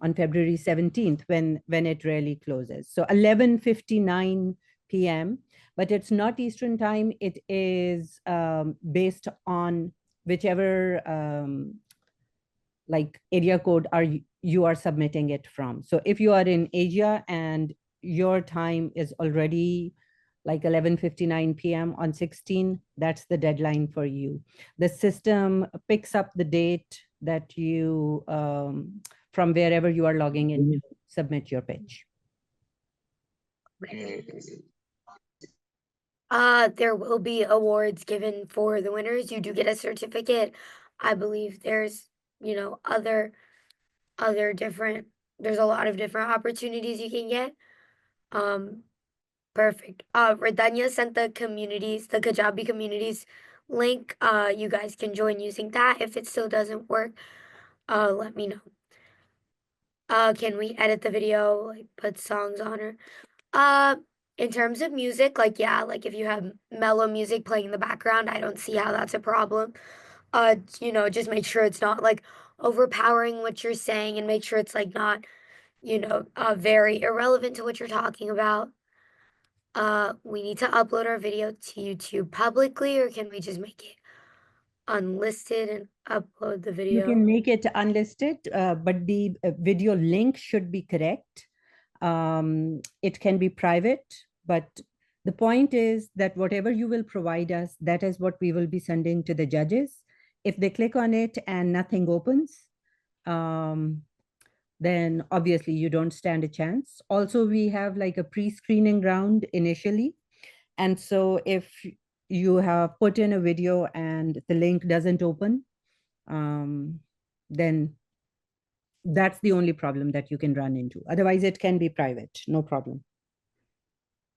On February 17th when it really closes. So 11:59 p.m., but it's not Eastern time. It is based on whichever like area code you are submitting it from. So if you are in Asia and your time is already like 11:59 p.m. on 16, that's the deadline for you. The system picks up the date that you from wherever you are logging in to submit your pitch. There will be awards given for the winners. You do get a certificate. I believe there's, you know, other different, there's a lot of different opportunities you can get. Um, Perfect. Redanya sent the Kajabi communities link. You guys can join using that. If it still doesn't work, let me know. Can we edit the video, like put songs on her? Uh, in terms of music, like yeah, like if you have mellow music playing in the background, I don't see how that's a problem. You know, just make sure it's not like overpowering what you're saying and make sure it's like not, you know, very irrelevant to what you're talking about. We need to upload our video to YouTube publicly, or can we just make it unlisted and upload the You video? can make it unlisted, but the video link should be correct. It can be private, but the point is that whatever you will provide us, that is what we will be sending to the judges. If they click on it and nothing opens, then obviously you don't stand a chance. Also, we have like a pre-screening round initially. And so if you have put in a video and the link doesn't open, then that's the only problem that you can run into. Otherwise, it can be private, no problem.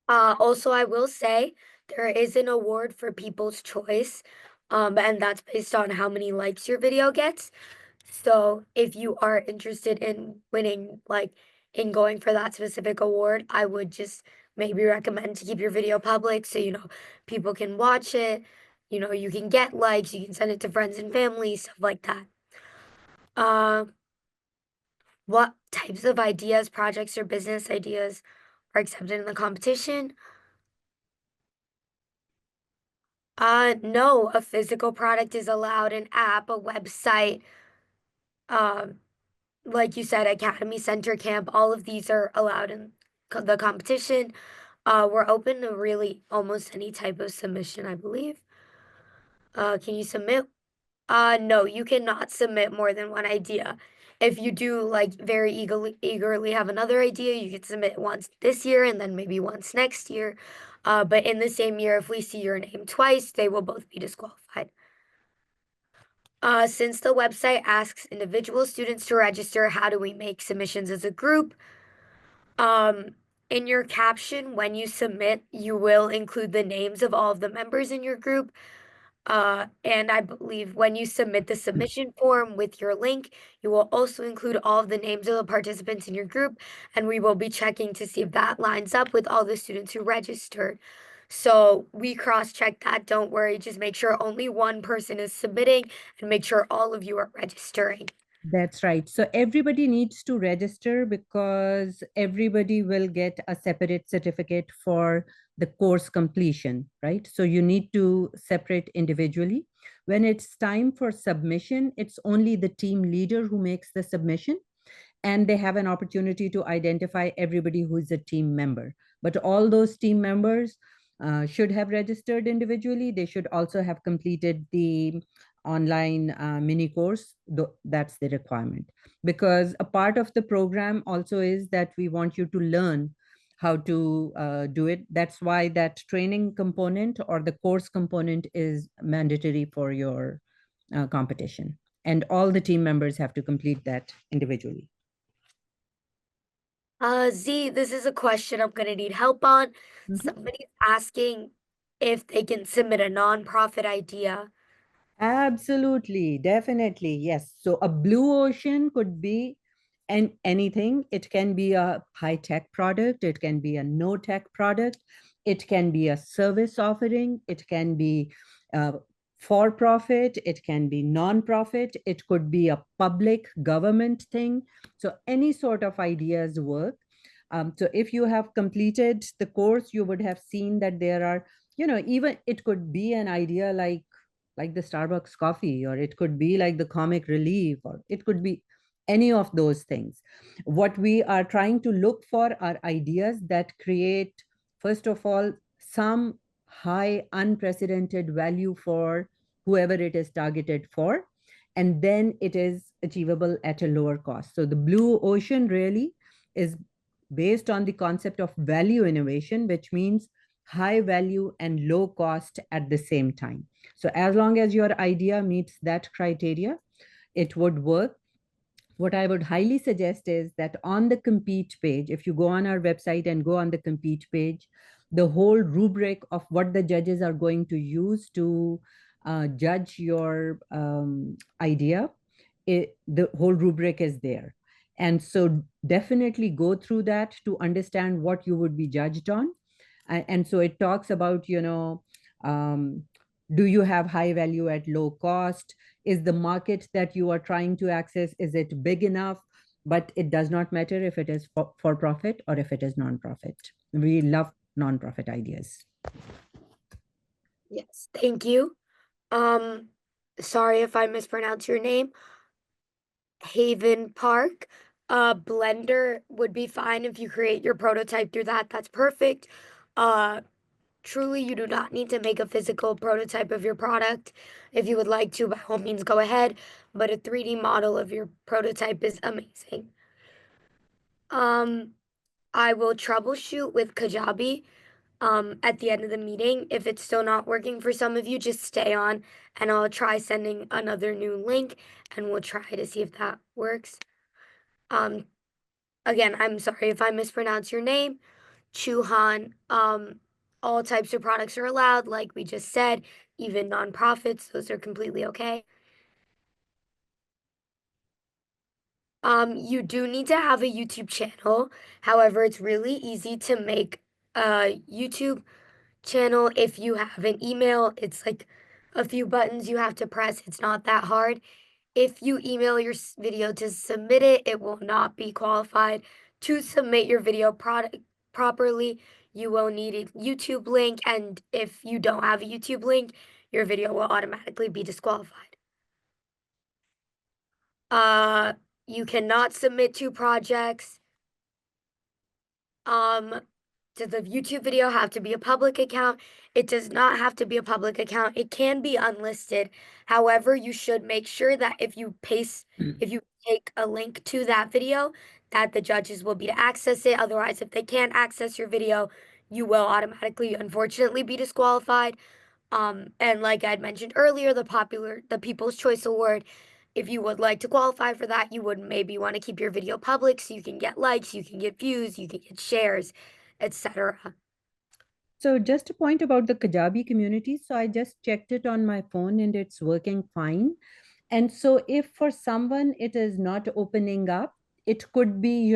Also, I will say there is an award for People's Choice, and that's based on how many likes your video gets. So if you are interested in winning, like in going for that specific award, I would just maybe recommend to keep your video public so you know people can watch it. You know, you can get likes, you can send it to friends and family, stuff like that. Uh, what types of ideas, projects, or business ideas are accepted in the competition? No, a physical product is allowed, an app, a website, um, like you said, Academy Center Camp, all of these are allowed in the competition. We're open to really almost any type of submission, I believe. Can you submit? No, you cannot submit more than one idea. If you do like very eagerly have another idea, you can submit once this year and then maybe once next year. But in the same year, if we see your name twice, they will both be disqualified. Since the website asks individual students to register, how do we make submissions as a group? Um, in your caption, when you submit, you will include the names of all of the members in your group. And I believe when you submit the submission form with your link, you will also include all of the names of the participants in your group, and we will be checking to see if that lines up with all the students who registered. So we cross-check that, don't worry, just make sure only one person is submitting and make sure all of you are registering. That's right. So everybody needs to register because everybody will get a separate certificate for the course completion, right? So you need to separate individually. When it's time for submission, it's only the team leader who makes the submission, and they have an opportunity to identify everybody who is a team member. But all those team members should have registered individually. They should also have completed the online mini course. That's the requirement. Because a part of the program also is that we want you to learn how to do it. That's why that training component or the course component is mandatory for your competition. And all the team members have to complete that individually. Z, this is a question I'm gonna need help on. Mhm. Somebody's asking if they can submit a nonprofit idea. Absolutely, definitely, yes. So a blue ocean could be anything. It can be a high-tech product, it can be a no-tech product, it can be a service offering, it can be for profit, it can be non-profit, it could be a public government thing. So any sort of ideas work. So if you have completed the course, you would have seen that there are, even it could be an idea like the Starbucks coffee, or it could be like the comic relief, or it could be any of those things. What we are trying to look for are ideas that create, first of all, some high unprecedented value for whoever it is targeted for, and then it is achievable at a lower cost. So the blue ocean really is based on the concept of value innovation, which means high value and low cost at the same time. So as long as your idea meets that criteria, it would work. What I would highly suggest is that on the compete page, if you go on our website and go on the compete page, the whole rubric of what the judges are going to use to judge your idea, the whole rubric is there. And so definitely go through that to understand what you would be judged on. And so it talks about, um, do you have high value at low cost? Is the market that you are trying to access, is it big enough? But it does not matter if it is for profit or if it is non-profit. We love non-profit ideas. Yes, thank you. Um, Sorry if I mispronounce your name. Haven Park. Blender would be fine if you create your prototype through that. That's perfect. Uh, Truly, you do not need to make a physical prototype of your product. If you would like to, by all means, go ahead. But a 3D model of your prototype is amazing. Um, I will troubleshoot with Kajabi at the end of the meeting. If it's still not working for some of you, just stay on and I'll try sending another new link and we'll try to see if that works. Um, Again, I'm sorry if I mispronounce your name. Chuhan, all types of products are allowed, like we just said, even nonprofits, those are completely okay. You do need to have a YouTube channel. However, it's really easy to make a YouTube channel if you have an email. It's like a few buttons you have to press. It's not that hard. If you email your video to submit it, it will not be qualified. To submit your video product properly, you will need a YouTube link, and if you don't have a YouTube link, your video will automatically be disqualified. Uh, you cannot submit two projects. Um, Does the YouTube video have to be a public account? It does not have to be a public account. It can be unlisted. However, you should make sure that if you take a link to that video, that the judges will be to access it. Otherwise, if they can't access your video, you will automatically, unfortunately, be disqualified. And like I'd mentioned earlier, the People's Choice Award, if you would like to qualify for that, you would maybe want to keep your video public so you can get likes, you can get views, you can get shares, etc. So just a point about the Kajabi community. So I just checked it on my phone and it's working fine. And so if for someone it is not opening up, it could be,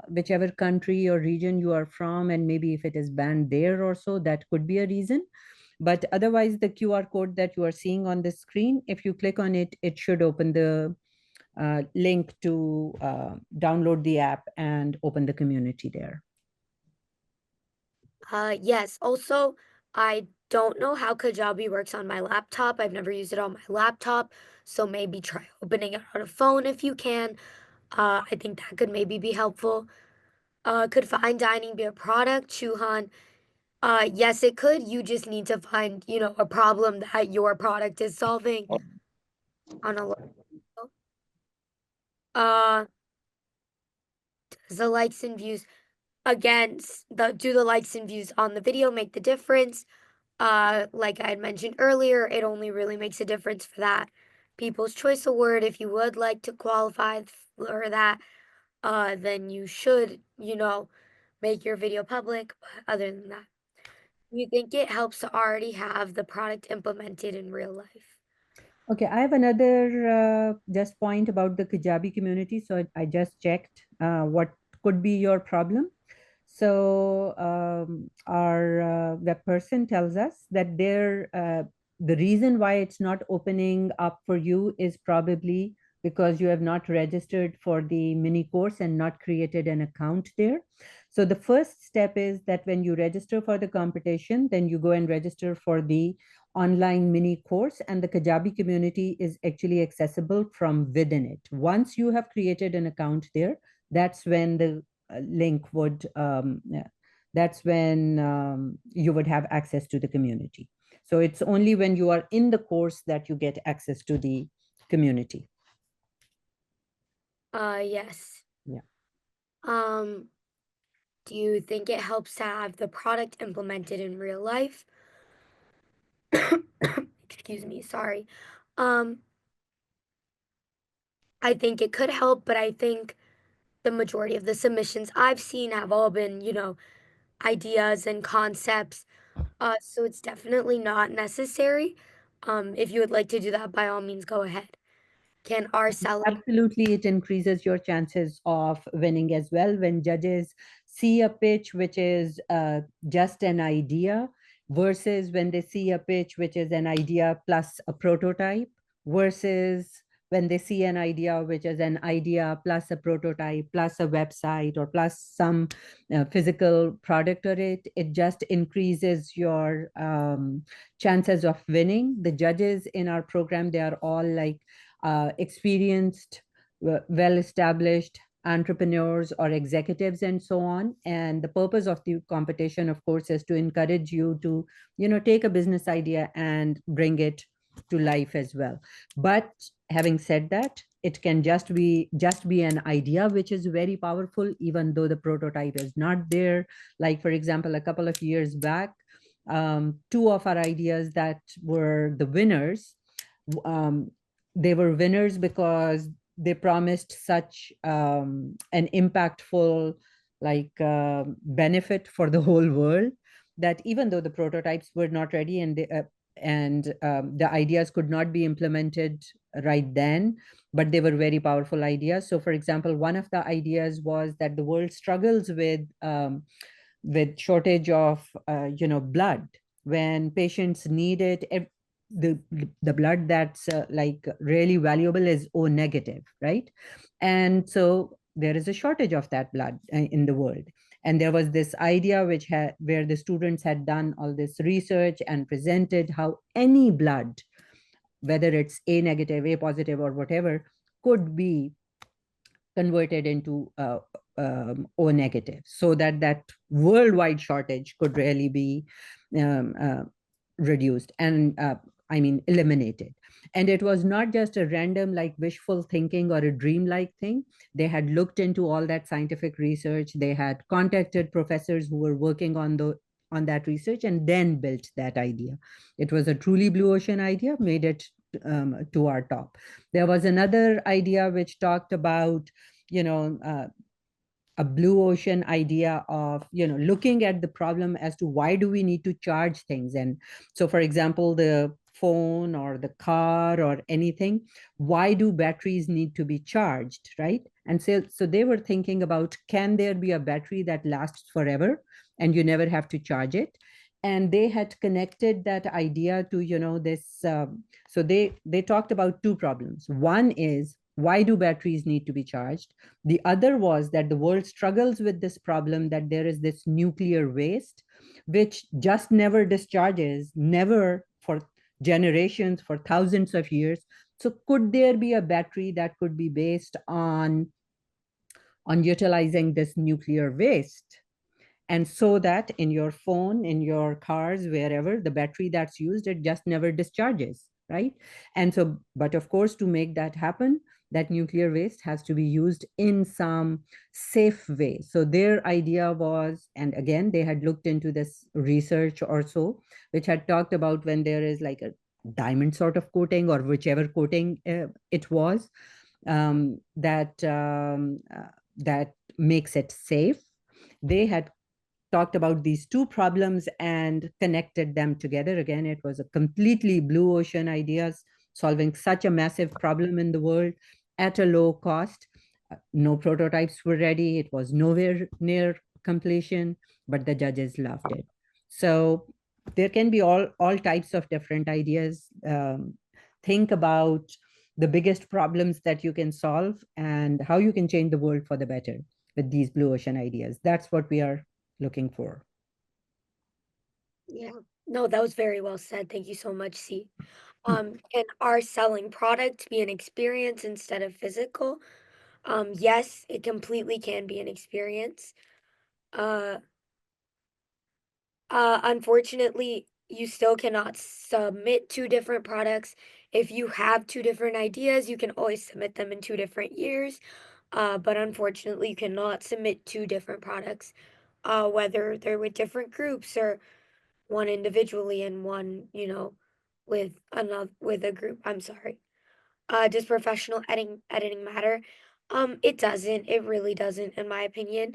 whichever country or region you are from, and maybe if it is banned there or so, that could be a reason. But otherwise, the QR code that you are seeing on the screen, if you click on it, it should open the link to download the app and open the community there. Yes, also, I don't know how Kajabi works on my laptop. I've never used it on my laptop, so maybe try opening it on a phone if you can. I think that could maybe be helpful. Could fine dining be a product, Chuhan? Yes, it could. You just need to find, a problem that your product is solving on a local. Uh, does the likes and views again, do the likes and views on the video make the difference? Like I had mentioned earlier, it only really makes a difference for that People's Choice Award. If you would like to qualify for that, then you should, make your video public. But other than that, do you think it helps to already have the product implemented in real life? Okay, I have another just point about the Kajabi community. So I just checked what could be your problem. So our web person tells us that the reason why it's not opening up for you is probably because you have not registered for the mini course and not created an account there. So the first step is that when you register for the competition, then you go and register for the online mini course, and the Kajabi community is actually accessible from within it. Once you have created an account there, that's when the link would, yeah, that's when you would have access to the community. So it's only when you are in the course that you get access to the community. Yes. Yeah. Um, do you think it helps to have the product implemented in real life? Excuse me, sorry. Um, I think it could help, but I think the majority of the submissions I've seen have all been, ideas and concepts. So it's definitely not necessary. If you would like to do that, by all means, go ahead. Can our selling Absolutely, it increases your chances of winning as well. When judges see a pitch which is just an idea versus when they see a pitch which is an idea plus a prototype versus when they see an idea which is an idea plus a prototype plus a website or plus some physical product or it just increases your chances of winning. The judges in our program, they are all like experienced, well-established entrepreneurs or executives and so on. And the purpose of the competition, of course, is to encourage you to, take a business idea and bring it to life as well. But having said that, it can just be an idea which is very powerful, even though the prototype is not there. Like, for example, a couple of years back, two of our ideas that were the winners, um, they were winners because they promised such an impactful benefit for the whole world that even though the prototypes were not ready and the ideas could not be implemented right then, but they were very powerful ideas. So for example, one of the ideas was that the world struggles with shortage of blood when patients need it. The the blood that's really valuable is O negative, right? And so there is a shortage of that blood in the world. And there was this idea where the students had done all this research and presented how any blood, whether it's A negative, A positive, or whatever, could be converted into O negative, so that that worldwide shortage could really be um, uh, reduced and I mean eliminated. And it was not just a random like wishful thinking or a dream-like thing. They had looked into all that scientific research. They had contacted professors who were working on that research and then built that idea. It was a truly blue ocean idea, made it to our top. There was another idea which talked about, you know, a blue ocean idea of, looking at the problem as to why do we need to charge things. And so, for example, the phone or the car or anything, why do batteries need to be charged, right? And so they were thinking about, can there be a battery that lasts forever and you never have to charge it? And they had connected that idea to, this so they talked about two problems. One is, why do batteries need to be charged? The other was that the world struggles with this problem, that there is this nuclear waste which just never discharges, never for generations, for thousands of years. So could there be a battery that could be based on utilizing this nuclear waste? And so that in your phone, in your cars, wherever, the battery that's used, it just never discharges, right? And so, but of course, to make that happen, that nuclear waste has to be used in some safe way. So their idea was, and again, they had looked into this research or so, which had talked about when there is like a diamond sort of coating or whichever coating it was, that makes it safe. They had talked about these two problems and connected them together. Again, it was a completely blue ocean ideas, solving such a massive problem in the world at a low cost. No prototypes were ready. It was nowhere near completion, but the judges loved it. So there can be all types of different ideas. Think about the biggest problems that you can solve and how you can change the world for the better with these blue ocean ideas. That's what we are looking for. Yeah. No, that was very well said. Thank you so much, C. Can our selling product be an experience instead of physical? Yes, it completely can be an experience. Uh, Unfortunately, you still cannot submit two different products. If you have two different ideas, you can always submit them in 2 different years. But unfortunately, you cannot submit two different products, whether they're with different groups or one individually and one, with another with a group. I'm sorry. Does professional editing matter? It doesn't. It really doesn't, in my opinion.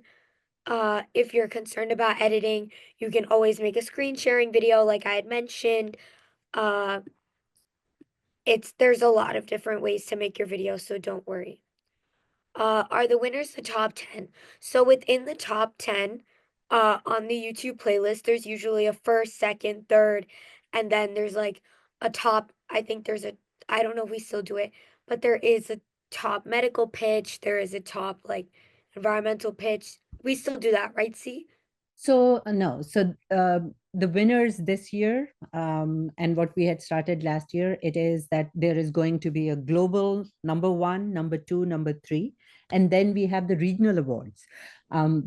If you're concerned about editing, you can always make a screen sharing video, like I had mentioned. Uh, there's a lot of different ways to make your video, so don't worry. Are the winners the top 10? So within the top 10, on the YouTube playlist, there's usually a first, second, third, and then there's like a top, I don't know if we still do it, but there is a top medical pitch, there is a top like environmental pitch. We still do that, right, C? So no, so the winners this year, and what we had started last year, it is that there is going to be a global number one, number two, number three, and then we have the regional awards,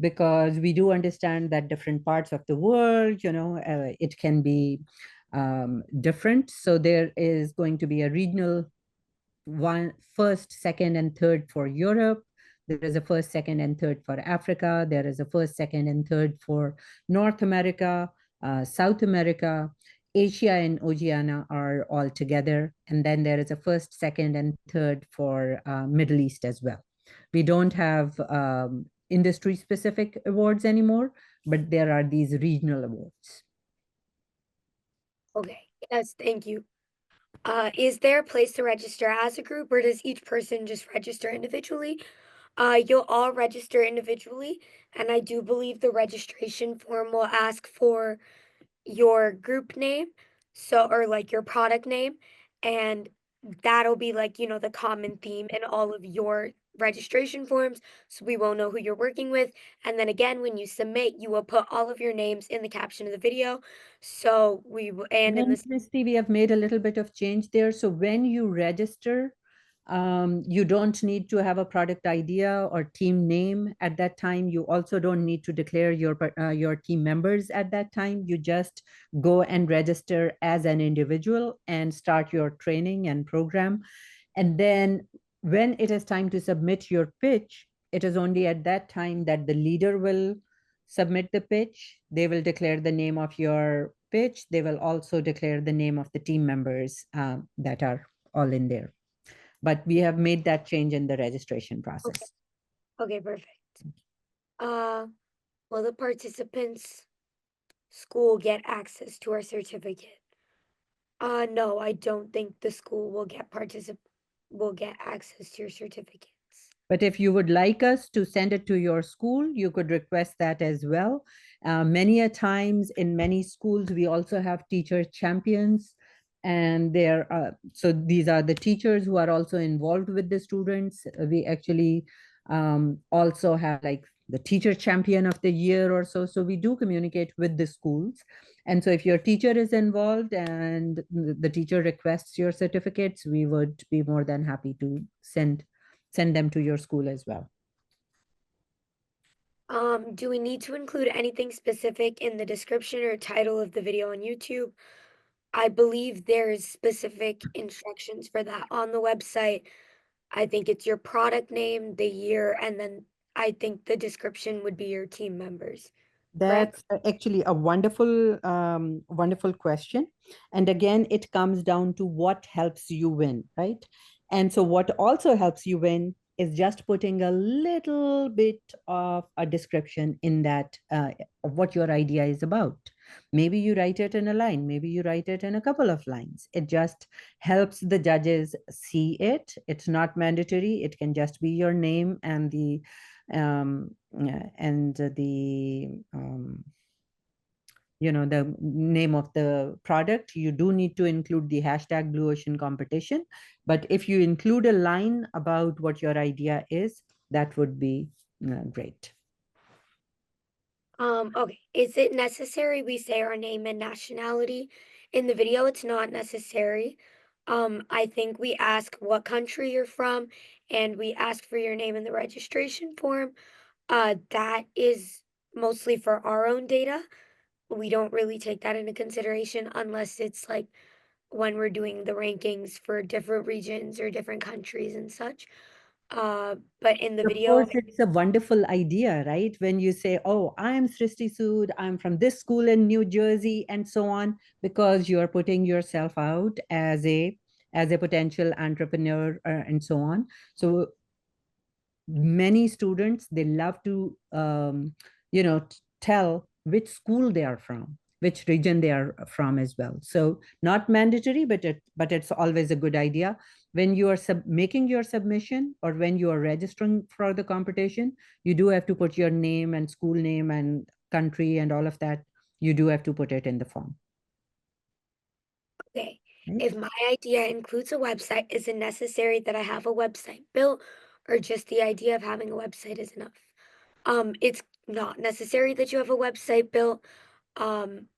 because we do understand that different parts of the world, it can be different. So there is going to be a regional one, first, second, and third for Europe. There is a first, second, and third for Africa. There is a first, second, and third for North America, South America. Asia and Oceania are all together. And then there is a first, second, and third for Middle East as well. We don't have industry specific awards anymore, but there are these regional awards. Okay. Yes, thank you. Is there a place to register as a group, or does each person just register individually? You'll all register individually, and I do believe the registration form will ask for your group name, or like your product name, and that'll be like, the common theme in all of your registration forms, so we will know who you're working with. And then again, when you submit, you will put all of your names in the caption of the video. So and in Then, this, Christy, we have made a little bit of change there. So when you register, you don't need to have a product idea or team name at that time. You also don't need to declare your team members at that time. You just go and register as an individual and start your training and program. And then when it is time to submit your pitch, it is only at that time that the leader will submit the pitch. They will declare the name of your pitch. They will also declare the name of the team members that are all in there. But we have made that change in the registration okay, process. okay, perfect. Uh, will the participants' school get access to our certificate? No, I don't think the school will get access to your certificates. But if you would like us to send it to your school, you could request that as well. Many a times in many schools, we also have teacher champions. And so these are the teachers who are also involved with the students. We actually also have like the teacher champion of the year or so. So we do communicate with the schools. And so if your teacher is involved and the teacher requests your certificates, we would be more than happy to send them to your school as well. Do we need to include anything specific in the description or title of the video on YouTube? I believe there's specific instructions for that on the website. I think it's your product name, the year, and then I think the description would be your team members. Correct? That's actually a wonderful question. And again, it comes down to what helps you win, right? And so, what also helps you win is just putting a little bit of a description in that of what your idea is about. Maybe you write it in a line, maybe you write it in a couple of lines. It just helps the judges see it. It's not mandatory, it can just be your name and the the name of the product. You do need to include the hashtag Blue Ocean Competition, but if you include a line about what your idea is, that would be great. Okay. Is it necessary we say our name and nationality? In the video, it's not necessary. I think we ask what country you're from and we ask for your name in the registration form. That is mostly for our own data. We don't really take that into consideration unless it's like when we're doing the rankings for different regions or different countries and such. But in the Of video, course, it's a wonderful idea, right? When you say, "Oh, I'm Srishti Sood, I'm from this school in New Jersey," and so on, because you're putting yourself out as a potential entrepreneur and so on. So many students, they love to tell which school they are from, which region they are from as well. So not mandatory, but it's always a good idea when you are making your submission or when you are registering for the competition. You do have to put your name and school name and country and all of that. You do have to put it in the form. okay, Right? if my idea includes a website, is it necessary that I have a website built, or just the idea of having a website is enough? It's not necessary that you have a website built. Um,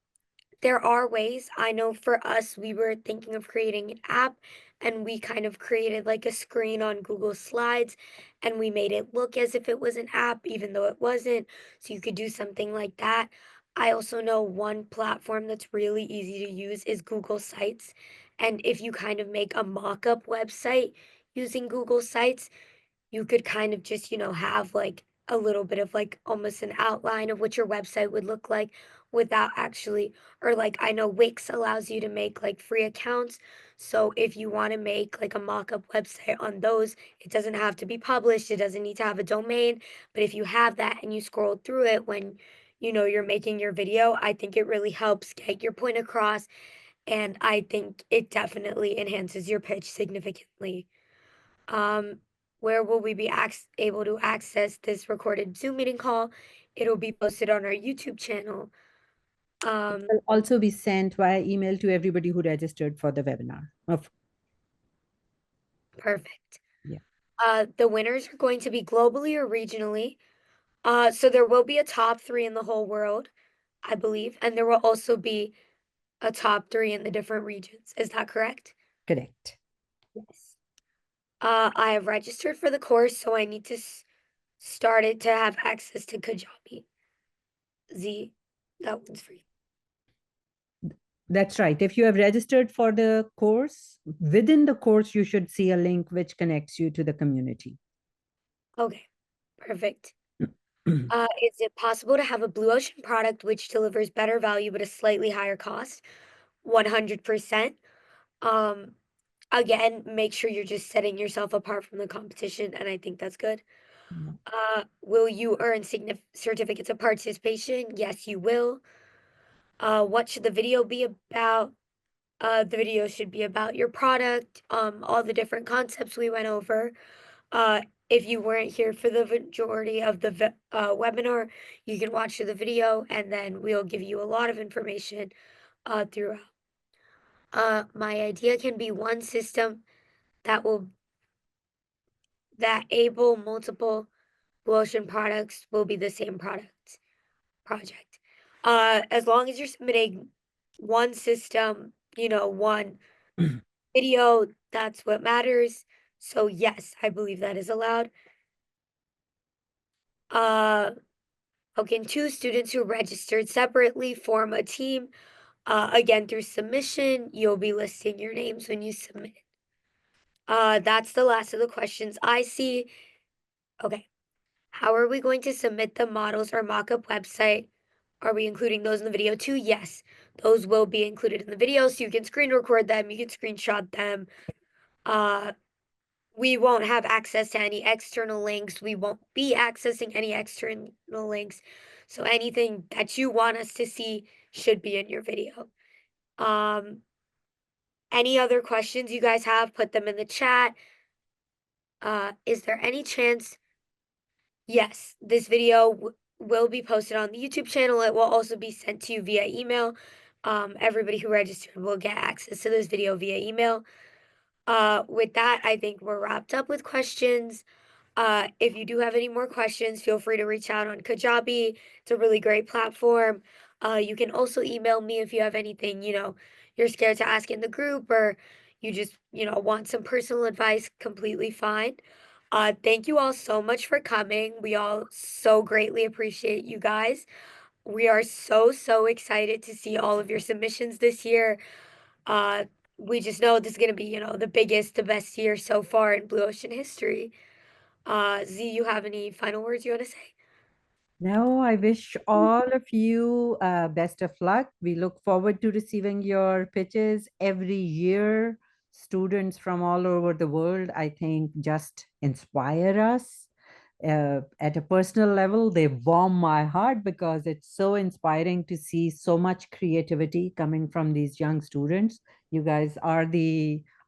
There are ways. I know for us, we were thinking of creating an app and we kind of created like a screen on Google Slides and we made it look as if it was an app, even though it wasn't. So you could do something like that. I also know one platform that's really easy to use is Google Sites. And if you kind of make a mock-up website using Google Sites, you could kind of just, have like a little bit of like almost an outline of what your website would look like without actually, or like I know Wix allows you to make like free accounts. So if you want to make like a mock-up website on those, it doesn't have to be published, it doesn't need to have a domain. But if you have that and you scroll through it when you're making your video, I think it really helps get your point across. And I think it definitely enhances your pitch significantly. Um, where will we be able to access this recorded Zoom meeting call? It'll be posted on our YouTube channel. It Um, will also be sent via email to everybody who registered for the webinar. Perfect. Yeah. The winners are going to be globally or regionally. So there will be a top three in the whole world, I believe, and there will also be a top three in the different regions. Is that correct? Correct. Yes. I have registered for the course, so I need to start it to have access to Kajabi. Z, that one's free. That's right. If you have registered for the course, within the course, you should see a link which connects you to the community. Okay, perfect. Is it possible to have a blue ocean product which delivers better value but a slightly higher cost? 100%. Um, Again, make sure you're just setting yourself apart from the competition, and I think that's good. Yeah. Will you earn certificates of participation? Yes, you will. What should the video be about? The video should be about your product, all the different concepts we went over. Uh, if you weren't here for the majority of the webinar, you can watch the video and then we'll give you a lot of information throughout. My idea can be one system that will that able multiple Blue Ocean products will be the same project. As long as you're submitting one system, one video, that's what matters. So yes, I believe that is allowed. Okay, and two students who registered separately form a team. Again, through submission, you'll be listing your names when you submit. That's the last of the questions I see. Okay. How are we going to submit the models or mock-up website? Are we including those in the video too? Yes, those will be included in the video, so you can screen record them, you can screenshot them. We won't have access to any external links. We won't be accessing any external links. So anything that you want us to see should be in your video. Any other questions you guys have, put them in the chat. Is there any chance? Yes, this video will be posted on the YouTube channel. It will also be sent to you via email. Everybody who registered will get access to this video via email. With that, I think we're wrapped up with questions. If you do have any more questions, feel free to reach out on Kajabi. It's a really great platform. You can also email me if you have anything, you're scared to ask in the group or you just, want some personal advice, completely fine. Thank you all so much for coming. We all so greatly appreciate you guys. We are so, so excited to see all of your submissions this year. Uh, we just know this is going to be, the biggest, the best year so far in Blue Ocean history. Z, you have any final words you want to say? No, I wish all of you best of luck. We look forward to receiving your pitches every year. Students from all over the world, I think, just inspire us. At a personal level, they warm my heart because it's so inspiring to see so much creativity coming from these young students. You guys are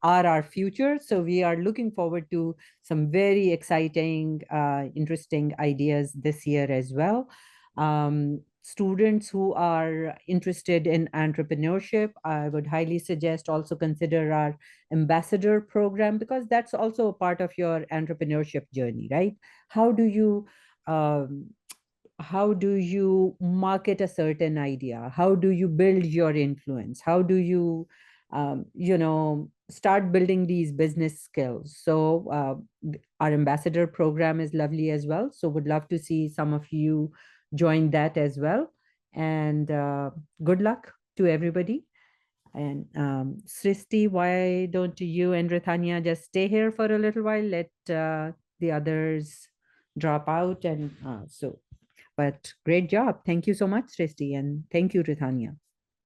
our future, so we are looking forward to some very exciting, interesting ideas this year as well. Students who are interested in entrepreneurship, I would highly suggest also consider our ambassador program because that's also a part of your entrepreneurship journey, right? How do you um, how do you market a certain idea? How do you build your influence? How do you start building these business skills? So our ambassador program is lovely as well, so would love to see some of you join that as well. And good luck to everybody. And Sristi, why don't you and Rithanya just stay here for a little while? Let the others drop out. And but great job. Thank you so much, Sristi. And thank you, Rithanya.